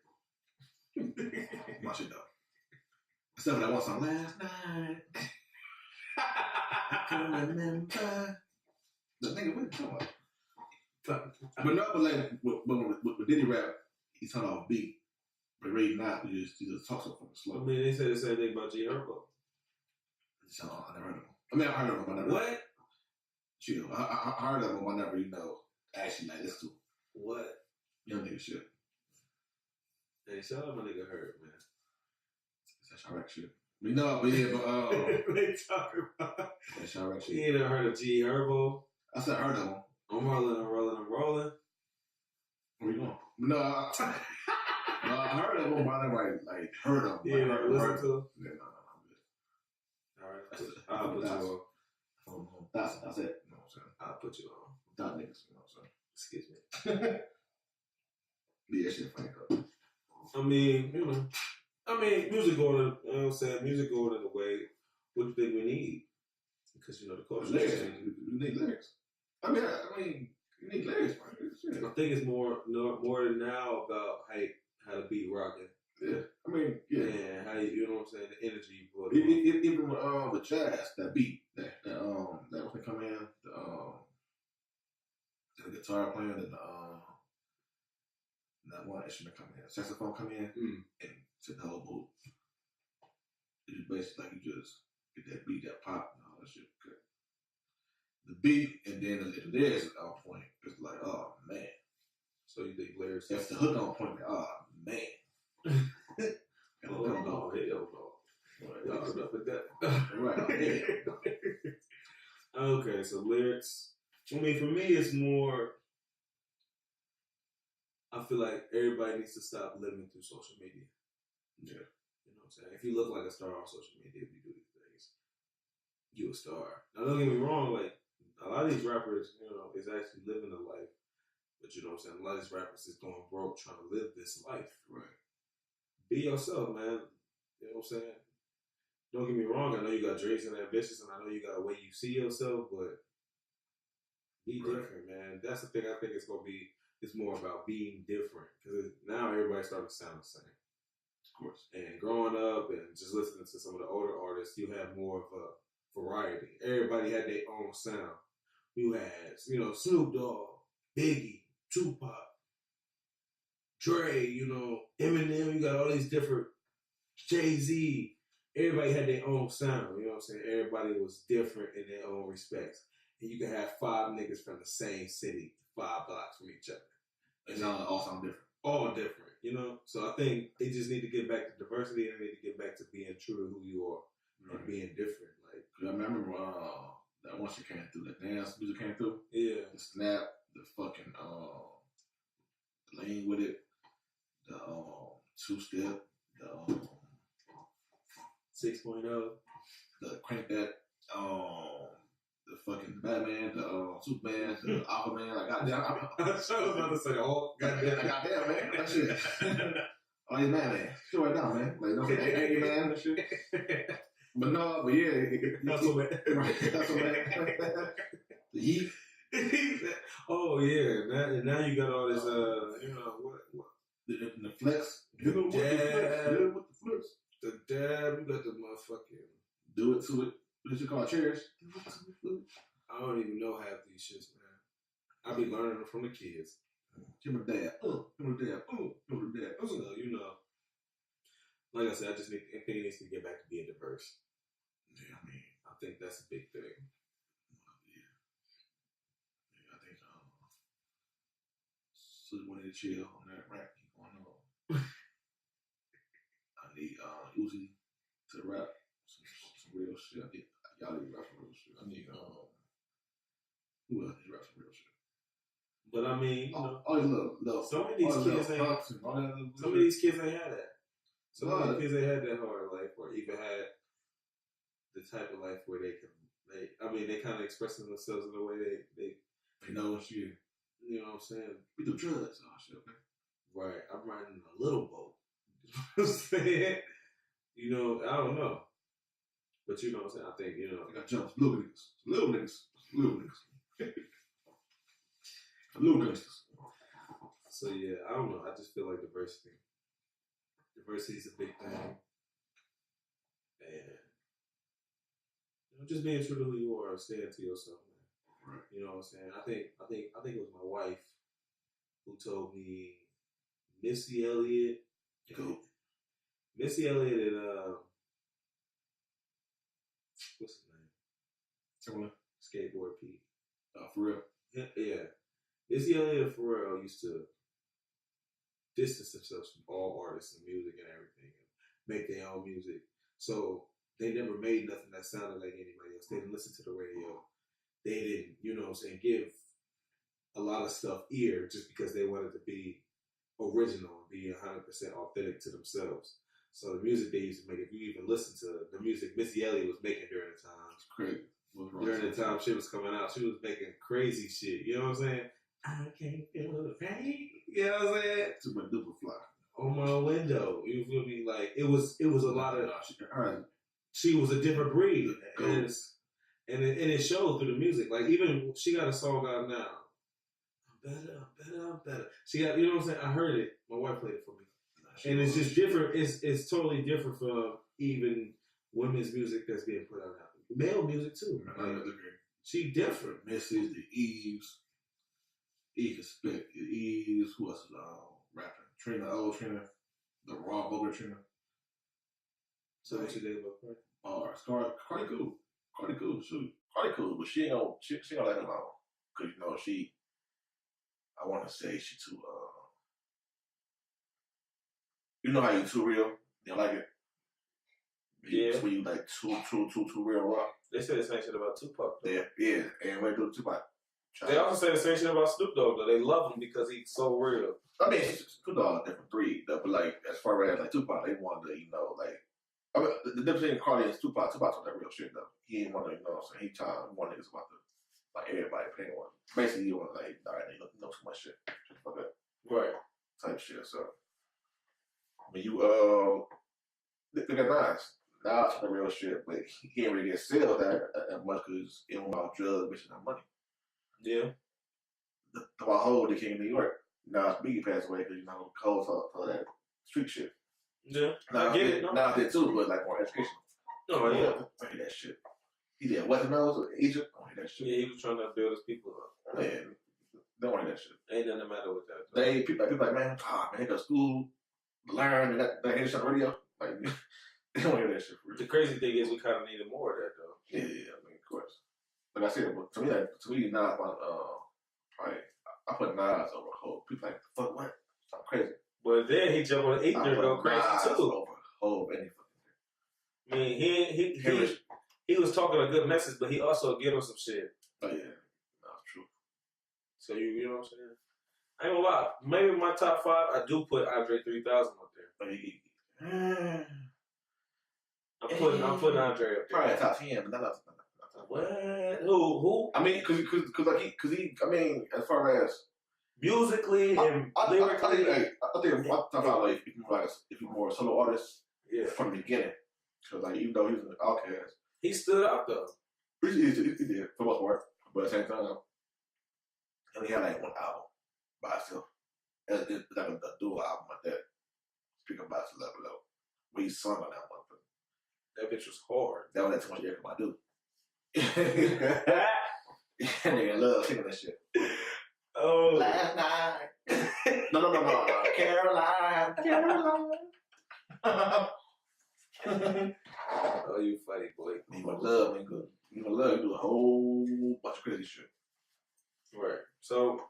My shit though. Except for that one song, last night. I can remember. The nigga, what you talking about? But no, but like, with Diddy rap, he's talking off beat. But right now, he just talks so fucking slow. I mean, they say the same thing about G Herbo. So, I never heard of him. I mean, I heard of him, but I never. What? Chill. I heard of him, but I never, you know, actually, like, listen to him. What? Young nigga shit. Hey, shout out my nigga Herb, man. That's Chirac shit. We know, but yeah, but they talking about. That's Chirac shit. You ain't never heard of G Herbo? I said I heard of him. I'm rolling. Where you going? No, I heard of him, but I never like heard of him. Yeah, listen to him. Yeah, no, I'm good. All right, I'll put you on. That's it. You know what I'm saying? I'll put you on. That niggas, you know what I'm saying? Excuse me. Yeah, that shit funny though. I mean, you know, music going, you know what I'm saying? Music going in the way. What do you think we need? Because, you know, the culture is changing. You need lyrics. I mean, you need lyrics, man. I think it's more now about how to beat rocking. Yeah, I mean, yeah. And how you know what I'm saying, the energy you put. Even with the jazz, that beat, that when they come in, the guitar playing and that one instrument come in, saxophone come in, and to the whole boot. It's just basically like you just get that beat, that pop, and all that shit. Okay. The beat, and then the lyrics on point. It's like, oh man. So you think lyrics? If the hook on point, oh man. Oh no, hell no. Y'all enough with that. Right. Okay, so lyrics. I mean, for me, it's more. I feel like everybody needs to stop living through social media. Yeah. You know what I'm saying? If you look like a star on social media, if you do these things, you a star. Now, don't get me wrong, like, a lot of these rappers, you know, is actually living a life. But you know what I'm saying? A lot of these rappers is going broke trying to live this life. Right. Be yourself, man. You know what I'm saying? Don't get me wrong. I know you got dreams and ambitions, and I know you got a way you see yourself, but be different, man. That's the thing I think it's going to be. It's more about being different. Because now everybody starting to sound the same. Of course. And growing up and just listening to some of the older artists, you have more of a variety. Everybody had their own sound. You had, you know, Snoop Dogg, Biggie, Tupac, Dre, you know, Eminem, you got all these different, Jay-Z. Everybody had their own sound, you know what I'm saying? Everybody was different in their own respects. And you could have 5 niggas from the same city, 5 blocks from each other. And all sound different. All different, you know? So I think they just need to get back to diversity and they need to get back to being true to who you are and being different. Like, I remember that once you came through, the dance music came through. yeah. The snap, the fucking lean with it, the 2-step, the 6.0. the crank that, the fucking Batman, the Superman, the Aquaman, like goddamn. I was about to say the whole goddamn man, that shit. Oh, he's man. Shit right now, man. Like, don't say angry man and shit. But no, but yeah. That's what man. Right, that's what man. The Heat. Oh, yeah. Now you got all this, you know, what? The flex. The with the flex. The dab, you got the motherfucking. Do it to it. What you call chairs? I don't even know half these shits, man. I be learning them from the kids. Give me dab. Give me dab. Give me dab. So, you know, like I said, I think it needs to get back to being diverse. Yeah, I mean, I think that's a big thing. I think so we need to chill on that rap keep going on. I need Uzi to rap some real shit. Y'all need to rap some real shit. I need who else needs to rap some real shit? But I mean, you know, all these little some of these kids ain't. Some of these kids ain't had that. Some of these kids ain't had that hard life, or even had the type of life where they kind of expressing themselves in a way they know shit. You know what I'm saying? We do drugs. Oh shit, okay. Right. I'm riding a little boat. You know what I'm saying? You know, I don't know. But you know what I'm saying? I think, you know. I got jumps. Little niggas. Little niggas. Little niggas. So yeah, I don't know. I just feel like diversity is a big thing. And you know, just being true to who you are, staying to yourself, man. Right. You know what I'm saying? I think it was my wife who told me Missy Elliott. Cool. Missy Elliott and what's his name? Someone. Skateboard Pete. For real. Yeah. Missy Elliott and Pharrell used to distance themselves from all artists and music and everything and make their own music. So they never made nothing that sounded like anybody else. They didn't listen to the radio. They didn't, you know what I'm saying, give a lot of stuff ear just because they wanted to be original and be 100% authentic to themselves. So the music they used to make, if you even listen to the music Missy Elliott was making during the time. It's crazy. During the time she was coming out, she was making crazy shit. You know what I'm saying? I can't feel the pain. You know what I'm saying? Super duper fly. On my window. You feel me? Like it was a lot of she was a different breed. And it showed through the music. Like even she got a song out now. I'm better. She got, you know what I'm saying? I heard it. My wife played it for me. And it's just different. It's totally different from even women's music that's being put out now. Male music too. Like, she different. Missy's, the Eves. Eve Spec, the Eves. Who else is rapping? Trina, old Trina. The raw vocal Trina. So what you think about Cardi? Cardi cool. Shoot. Cardi cool, but she ain't gonna let him out. Cause you know I wanna say she too you know how you too real? You like it? Yeah. When you like too real raw. They say the same shit about Tupac. Though. Yeah. And when they do Tupac. They also say the same shit about Snoop Dogg, though. They love him because he's so real. I mean, Snoop Dogg a different breed, though. But like, as far as like Tupac, they wanted to, you know, like, I mean, the difference between Cardi and Tupac's on that real shit, though. He ain't want to, you know what I'm saying? He wanted niggas about to, like, everybody paying one. Basically, he wanted, like, all right, they know too much shit. Fuck that. Right. Type shit, so. When you, look at Nas. Nas on the real shit, but he can't really get sales that much because it went about drugs, bitches, and money. Yeah. The whole they came to New York. Nas Biggie passed away because, you know, Cole for that street shit. Yeah. Now, I get it. No? Now I did too, but like more education. No, yeah. I hate that shit. He did West Nose or Egypt. I hate that shit. Yeah, he was trying to build his people up. Man, don't want that shit. Ain't nothing the matter with that. People like, man, they go to school, learn, and that hear shit on the radio. Like, they don't hear that shit for real. The crazy thing is we kind of needed more of that, though. Yeah, I mean, of course. Like I said, but to me, Nas, probably, I put Nas over Hope. People like, fuck what? I'm crazy. But then he jumped on the ether and go crazy Nas too. over Hope, any fucking I mean, he was talking a good message, but he also gave him some shit. Oh yeah, that's true. So you know what I'm saying? I ain't gonna lie. Maybe my top 5, I do put Andre 3000 up there. I'm putting Andre up there. Probably top 10, but not. What? Who? I mean, cause he. I mean, as far as musically and lyrically, I think my top 5, like if you're more a solo artist, yeah, from the beginning. Cause like even though he was an outcast, he stood out though. He did for the most part, but at the same time, he only had like one album by himself. It's like a dual album like that. Speaking about the level though, where he sung on that one. That bitch was hard. That was that too much air for my dude. Nigga love singing that shit. Oh, last night. No. Caroline. Oh, you funny boy. You gonna love, nigga. You gonna love, you do a whole bunch of crazy shit. Right. So,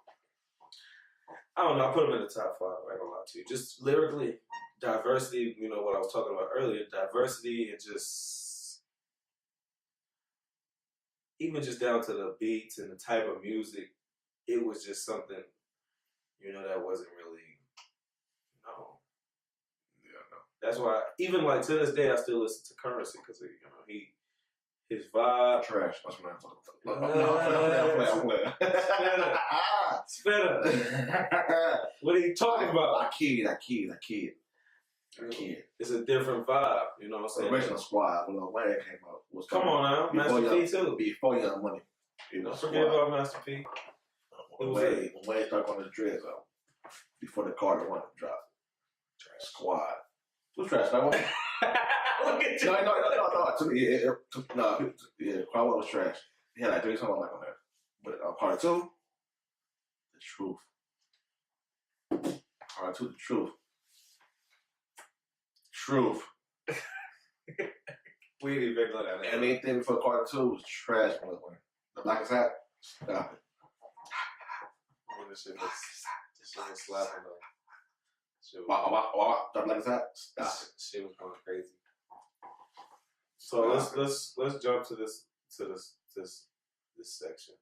I don't know. I put him in the top 5. I ain't gonna lie to you. Just lyrically, diversity. You know what I was talking about earlier. Diversity and just even just down to the beats and the type of music. It was just something, you know, that wasn't really. No. Yeah, no. That's why even like to this day I still listen to Currency because you know his vibe. Trash. That's what I'm talking about. I'm playing. Spitter. What are you talking about? I kid. It's a different vibe, you know what I'm The saying? original squad, when Lil Wayne came out, was Come on now, Master P too. Before Young Money. Don't forget about Master P. When Wayne started going to the dreads out, before the Carter one dropped. Trash squad. Who's trash? That one? Look at you. No. To me, Quad One was trash. He had like 3 songs like on there. But Carter 2, the truth. Carter 2, the truth. Truth. We didn't even know that. Anything before Carter 2 was trash. The Blackest Hat, stop it. This shit was slapping though. The Blackest Hat, stop it. Shit was going crazy. So let's jump to this section.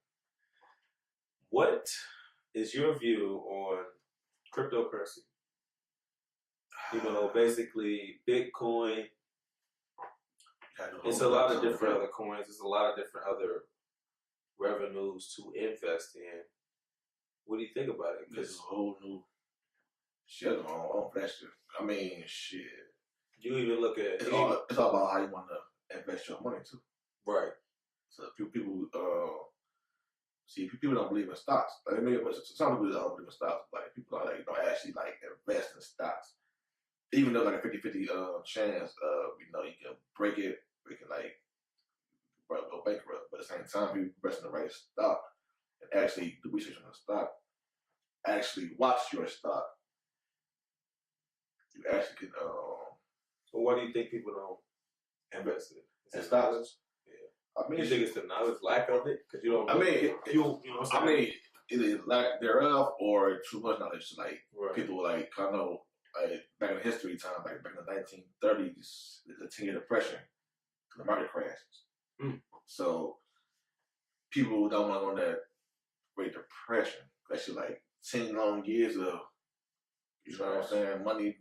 What is your view on cryptocurrency? You know, basically Bitcoin. It's a lot of different other coins. There's a lot of different other revenues to invest in. What do you think about it? This is a whole new shit on that shit. I mean, shit. You even look at it's all about how you want to invest your money too. Right. So people don't believe in stocks. Like, some people don't believe in stocks. Like people are like actually like invest in stocks. Even though like a 50-50 chance you can break it, we can like go bankrupt. But at the same time, if you invest in the right stock and actually do research on the stock, actually watch your stock, you actually can. So why do you think people don't invest in it? In stocks? Yeah. I mean, you think it's the knowledge, lack of it? Because you don't. I mean, you know what I'm saying? either lack thereof or too much knowledge. Like Right. people like kind of like back in history time, like back in the 1930s, the 10-year depression, the market crashes. So people don't want to go on that Great Depression. Actually, like 10 long years of, you know what I'm saying, money,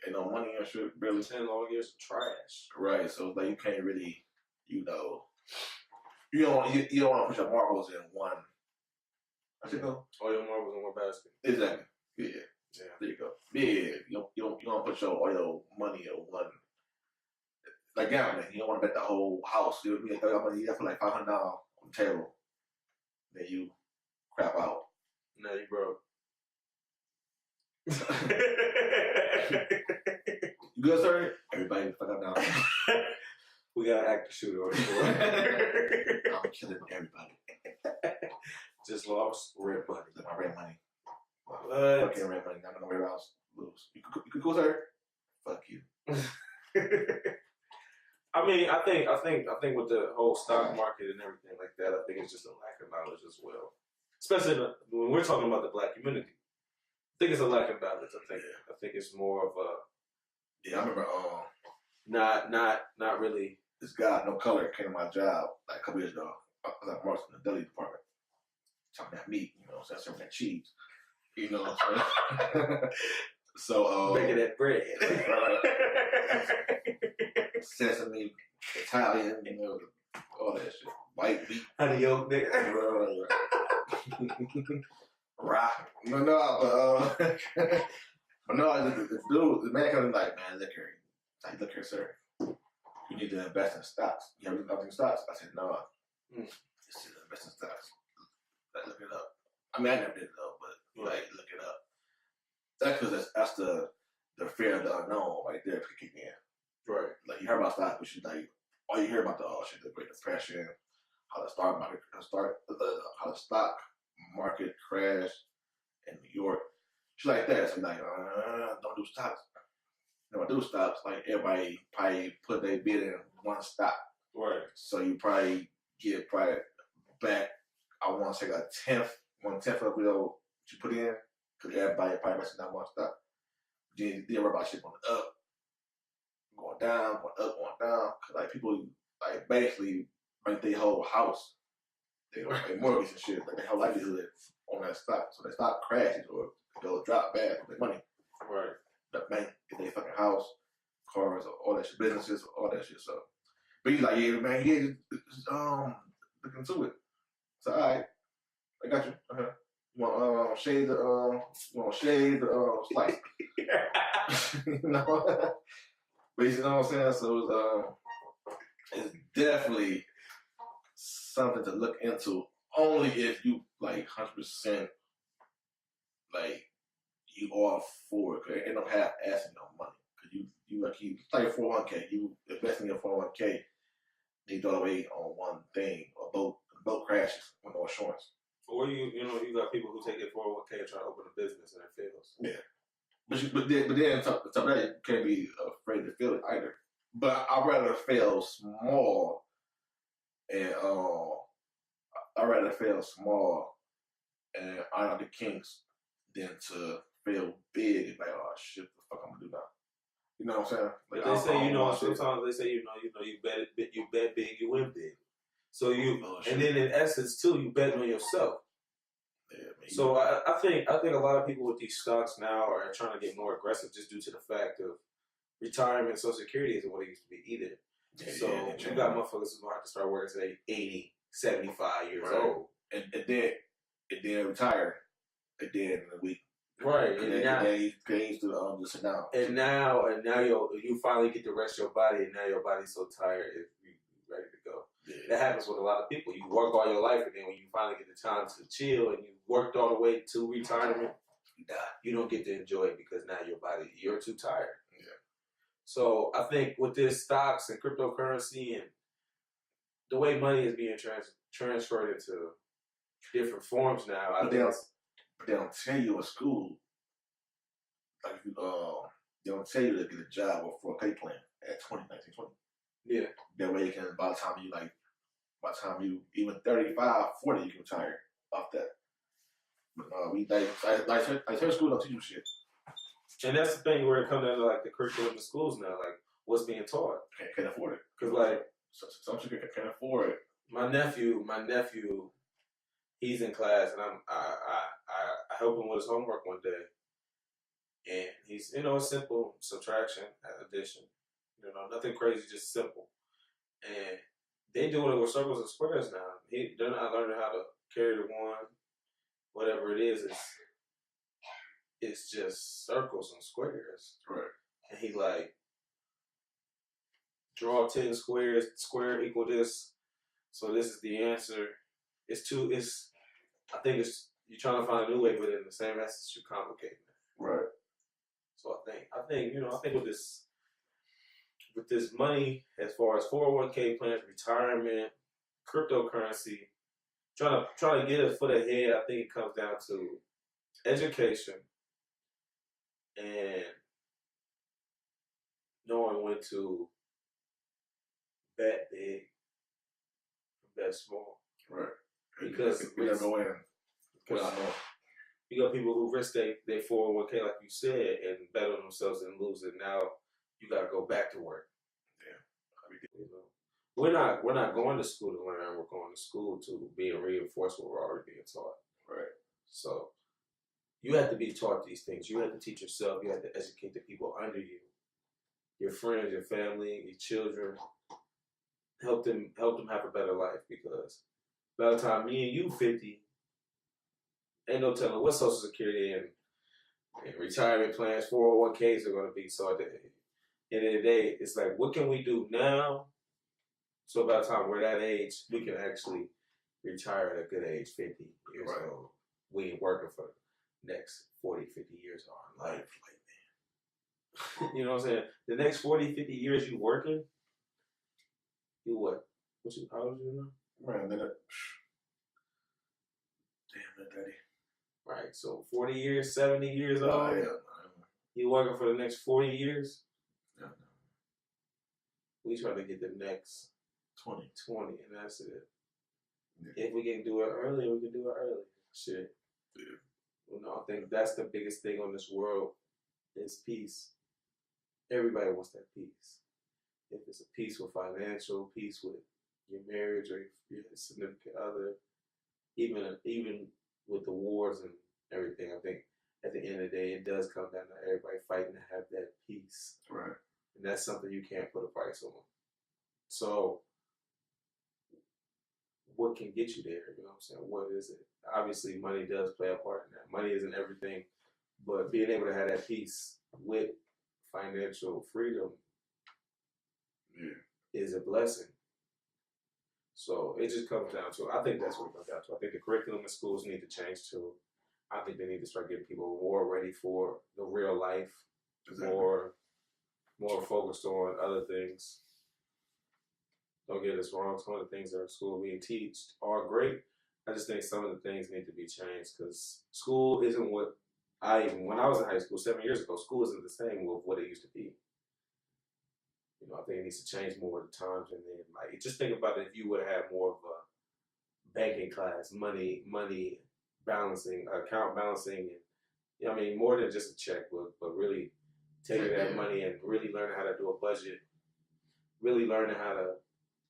ain't no money and shit, really. 10 long years of trash. Right, so like you can't really, you don't want to put your marbles in one. I said, no. All your marbles in one basket. Exactly. Yeah. There you go. Yeah, you don't put all your money in one. Like gambling, you don't want to bet the whole house. You have to like $500 on the table. Then you crap out. Now you broke. You good, sir? Everybody fuck up now. We got an active shooter on the I'm killing everybody. Just lost red money. My red money. What? Fucking red money. Not gonna wear else lose. You could go, sir? Fuck you. I mean, I think with the whole stock market and everything like that, I think it's just a lack of knowledge as well. Especially when we're talking about the black community. I think it's a lack of knowledge. I think it's more of a. Yeah, I remember. Not really. This guy, no color, came to my job like a couple years ago. I was at Marks in the deli department, talking that meat, you know, what I'm saying, serving that cheese, you know what I'm saying. So making that bread. Sesame, Italian, you know, all that shit. White meat. Honey yolk, nigga. Rock. But the dude, the man comes like, man, look here, sir. You need to invest in stocks. You have invested in stocks? I said, no. This is invest in stocks. Like, look it up. I mean, I never did it though, but like, look it up. That's because that's the fear of the unknown right there kicking in. Right. Like you hear about stocks, but you like all you hear about the Great Depression, how the stock market crashed in New York, shit like that. So like, don't do stocks. when I do stocks, like everybody probably put their bid in one stock. Right. So you probably get back, I want to say one tenth of what you put in, because everybody probably invested in that one stock. Then you worry about shit going up, going down, going up, going down. Because like people like basically make their whole house, their mortgage and shit, like their whole livelihood on that stock. So the stock crashes or it'll drop bad with their money. Right. The bank, get their fucking house, cars, all that shit, businesses, all that shit. So, but he's like, yeah, man, just look into it. So, all right, I got you. You want shade the slice? You know, but you know what I'm saying. So it's definitely something to look into. Only if you like 100% like you are for it, because ain't no half assing no money. Because you like your 401k, you invest in your 401k, you throw it away on one thing, or boat crashes with no insurance. Or you got people who take their 401k and try to open a business and it fails. Yeah, but then on top of that, you can't be afraid to fail it either. But I'd rather fail small, and honor the kinks than to fail big and like, oh shit, the fuck I'm gonna do now. You know what I'm saying? Like, But they say, sometimes they say, you bet big, you win big. So and then in essence too, you bet on yourself. Yeah, man, so I think a lot of people with these stocks now are trying to get more aggressive just due to the fact of retirement. Social Security isn't what it used to be either. Yeah, so you got motherfuckers who have to start working today 80, 75 years old. And then retire and then in a week. Right. And now he pays to just sit down. And now you finally get to rest your body, and now your body's so tired you're ready to go. Yeah. That happens with a lot of people. You work all your life, and then when you finally get the time to chill and you worked all the way to retirement, you don't get to enjoy it because now you're too tired. Yeah. So I think with this stocks and cryptocurrency and the way money is being transferred into different forms now, but they don't tell you in school, like if you they don't tell you to get a job or for a pay plan at 20. Yeah. That way you can, by the time you even 35, 40, you can retire off that. But we like school don't teach you shit. And that's the thing where it comes down to like the curriculum in schools now, like what's being taught. Can't afford it. Because like some people can't afford it. My nephew, he's in class, and I help him with his homework one day, and he's simple subtraction, addition, nothing crazy, just simple, and they doing it with circles and squares now. They're not learning how to carry the one, whatever it is. It's just circles and squares, right? And he like draw 10 squares, square equal this, so this is the answer. I think you're trying to find a new way, but in the same essence, you're complicating it. Right. So I think with this money, as far as 401k plans, retirement, cryptocurrency, trying to get a foot ahead, I think it comes down to education and knowing when to bet big, bet small. Right. Because we never win. You got people who risk their 401k, like you said, and bet on themselves and lose it. Now you got to go back to work. Yeah, we're not going to school to learn. We're going to school to be reinforced what we're already being taught. Right. So you have to be taught these things. You have to teach yourself. You have to educate the people under you, your friends, your family, your children. Help them have a better life, because by the time me and you 50, ain't no telling what Social Security and retirement plans, 401ks are going to be. So at the end of the day, it's like, what can we do now? So by the time we're that age, we can actually retire at a good age, 50 years old. We ain't working for the next 40, 50 years of our life. Like, man. You know what I'm saying? The next 40, 50 years you working, you what? How old are you now? Man, damn it, daddy. Right, so 40 years, 70 years old. Yeah. You working for the next 40 years? We trying to get the next 20. 20, and that's it. Yeah. If we can do it earlier, we can do it early. Shit. Yeah. You know, I think that's the biggest thing on this world is peace. Everybody wants that peace. If it's a peace with financial, peace with your marriage or your significant other, even with the wars and everything, I think at the end of the day, it does come down to everybody fighting to have that peace. Right. And that's something you can't put a price on. So, what can get you there? You know what I'm saying? What is it? Obviously, money does play a part in that. Money isn't everything, but being able to have that peace with financial freedom is a blessing. So it just comes down to, I think that's what it comes down to. I think the curriculum in schools need to change too. I think they need to start getting people more ready for the real life, Exactly. more focused on other things. Don't get us wrong, some of the things that are in school being taught are great. I just think some of the things need to be changed because school isn't what when I was in high school 7 years ago, school isn't the same with what it used to be. You know, I think it needs to change more with the times, and then like just think about it if you would have more of a banking class, money balancing, account balancing, and you know, I mean more than just a checkbook, but really taking that money and really learning how to do a budget, really learning how to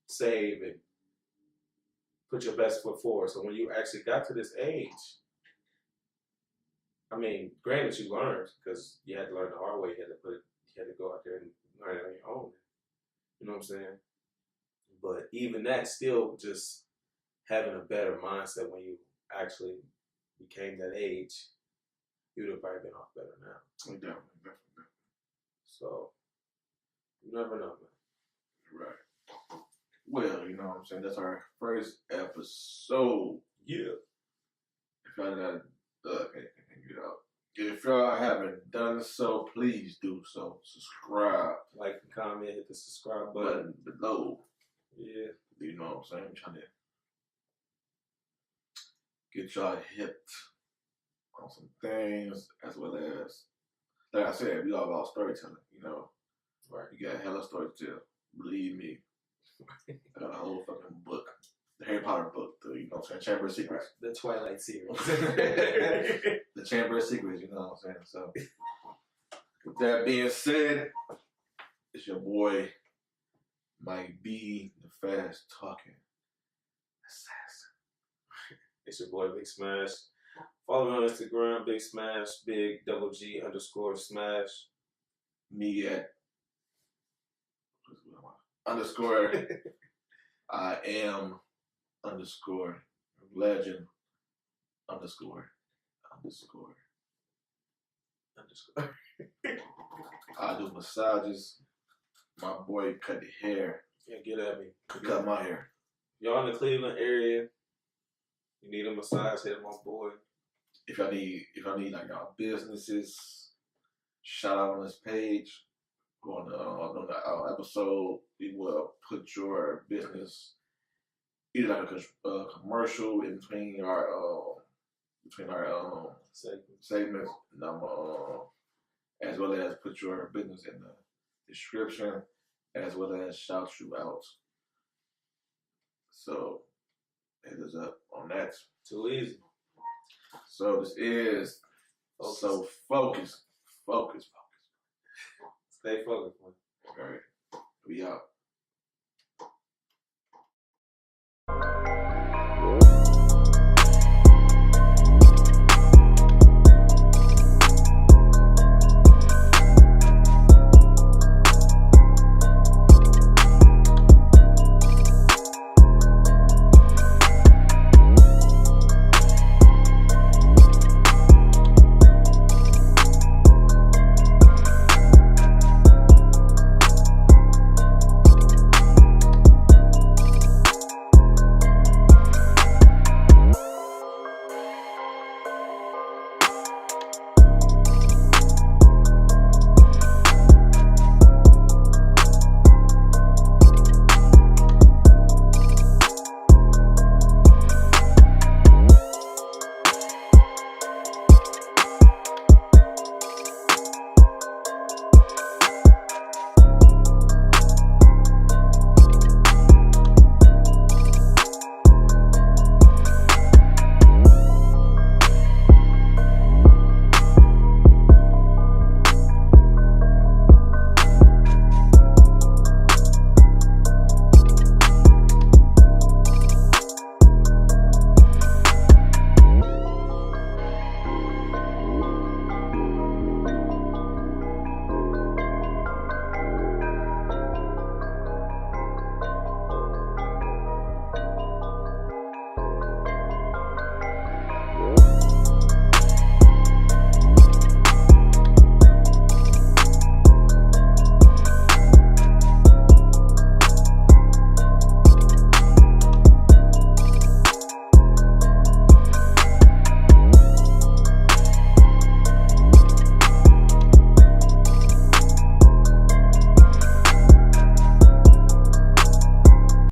save and put your best foot forward. So when you actually got to this age, I mean, granted you learned because you had to learn the hard way. You had to go out there and learn it on your own. You know what I'm saying? But even that, still just having a better mindset when you actually became that age, you'd have probably been off better now. Definitely. So you never know, man. Right. Well, you know what I'm saying? That's our first episode. Yeah. If y'all got if y'all haven't done so, please do so. Subscribe. Like and comment, hit the subscribe button Button below. Yeah. You know what I'm saying? I'm trying to get y'all hipped on some things, as well as, like I said, we all about storytelling, you know. Right. You got hella stories to tell. Believe me. I got a whole fucking book. The Harry Potter book, you know what I'm saying? Chamber of Secrets. The Twilight series. The Chamber of Secrets, you know what I'm saying? So, with that being said, it's your boy, Mike B, the fast talking assassin. It's your boy Big Smash. Follow me on Instagram, Big Smash, Big_G_Smash. Me at _ I am _ legend _ I do massages. My boy cut the hair. Yeah, get at me. Cut my hair. Y'all in the Cleveland area, you need a massage, hit my boy. If y'all need like y'all businesses, shout out on this page. Go on the episode. We will put your business either like a commercial in between our segments, and as well as put your business in the description, as well as shout you out. So hit us up on that. Too easy. So this is so focus. Stay focused, man. All right, we out.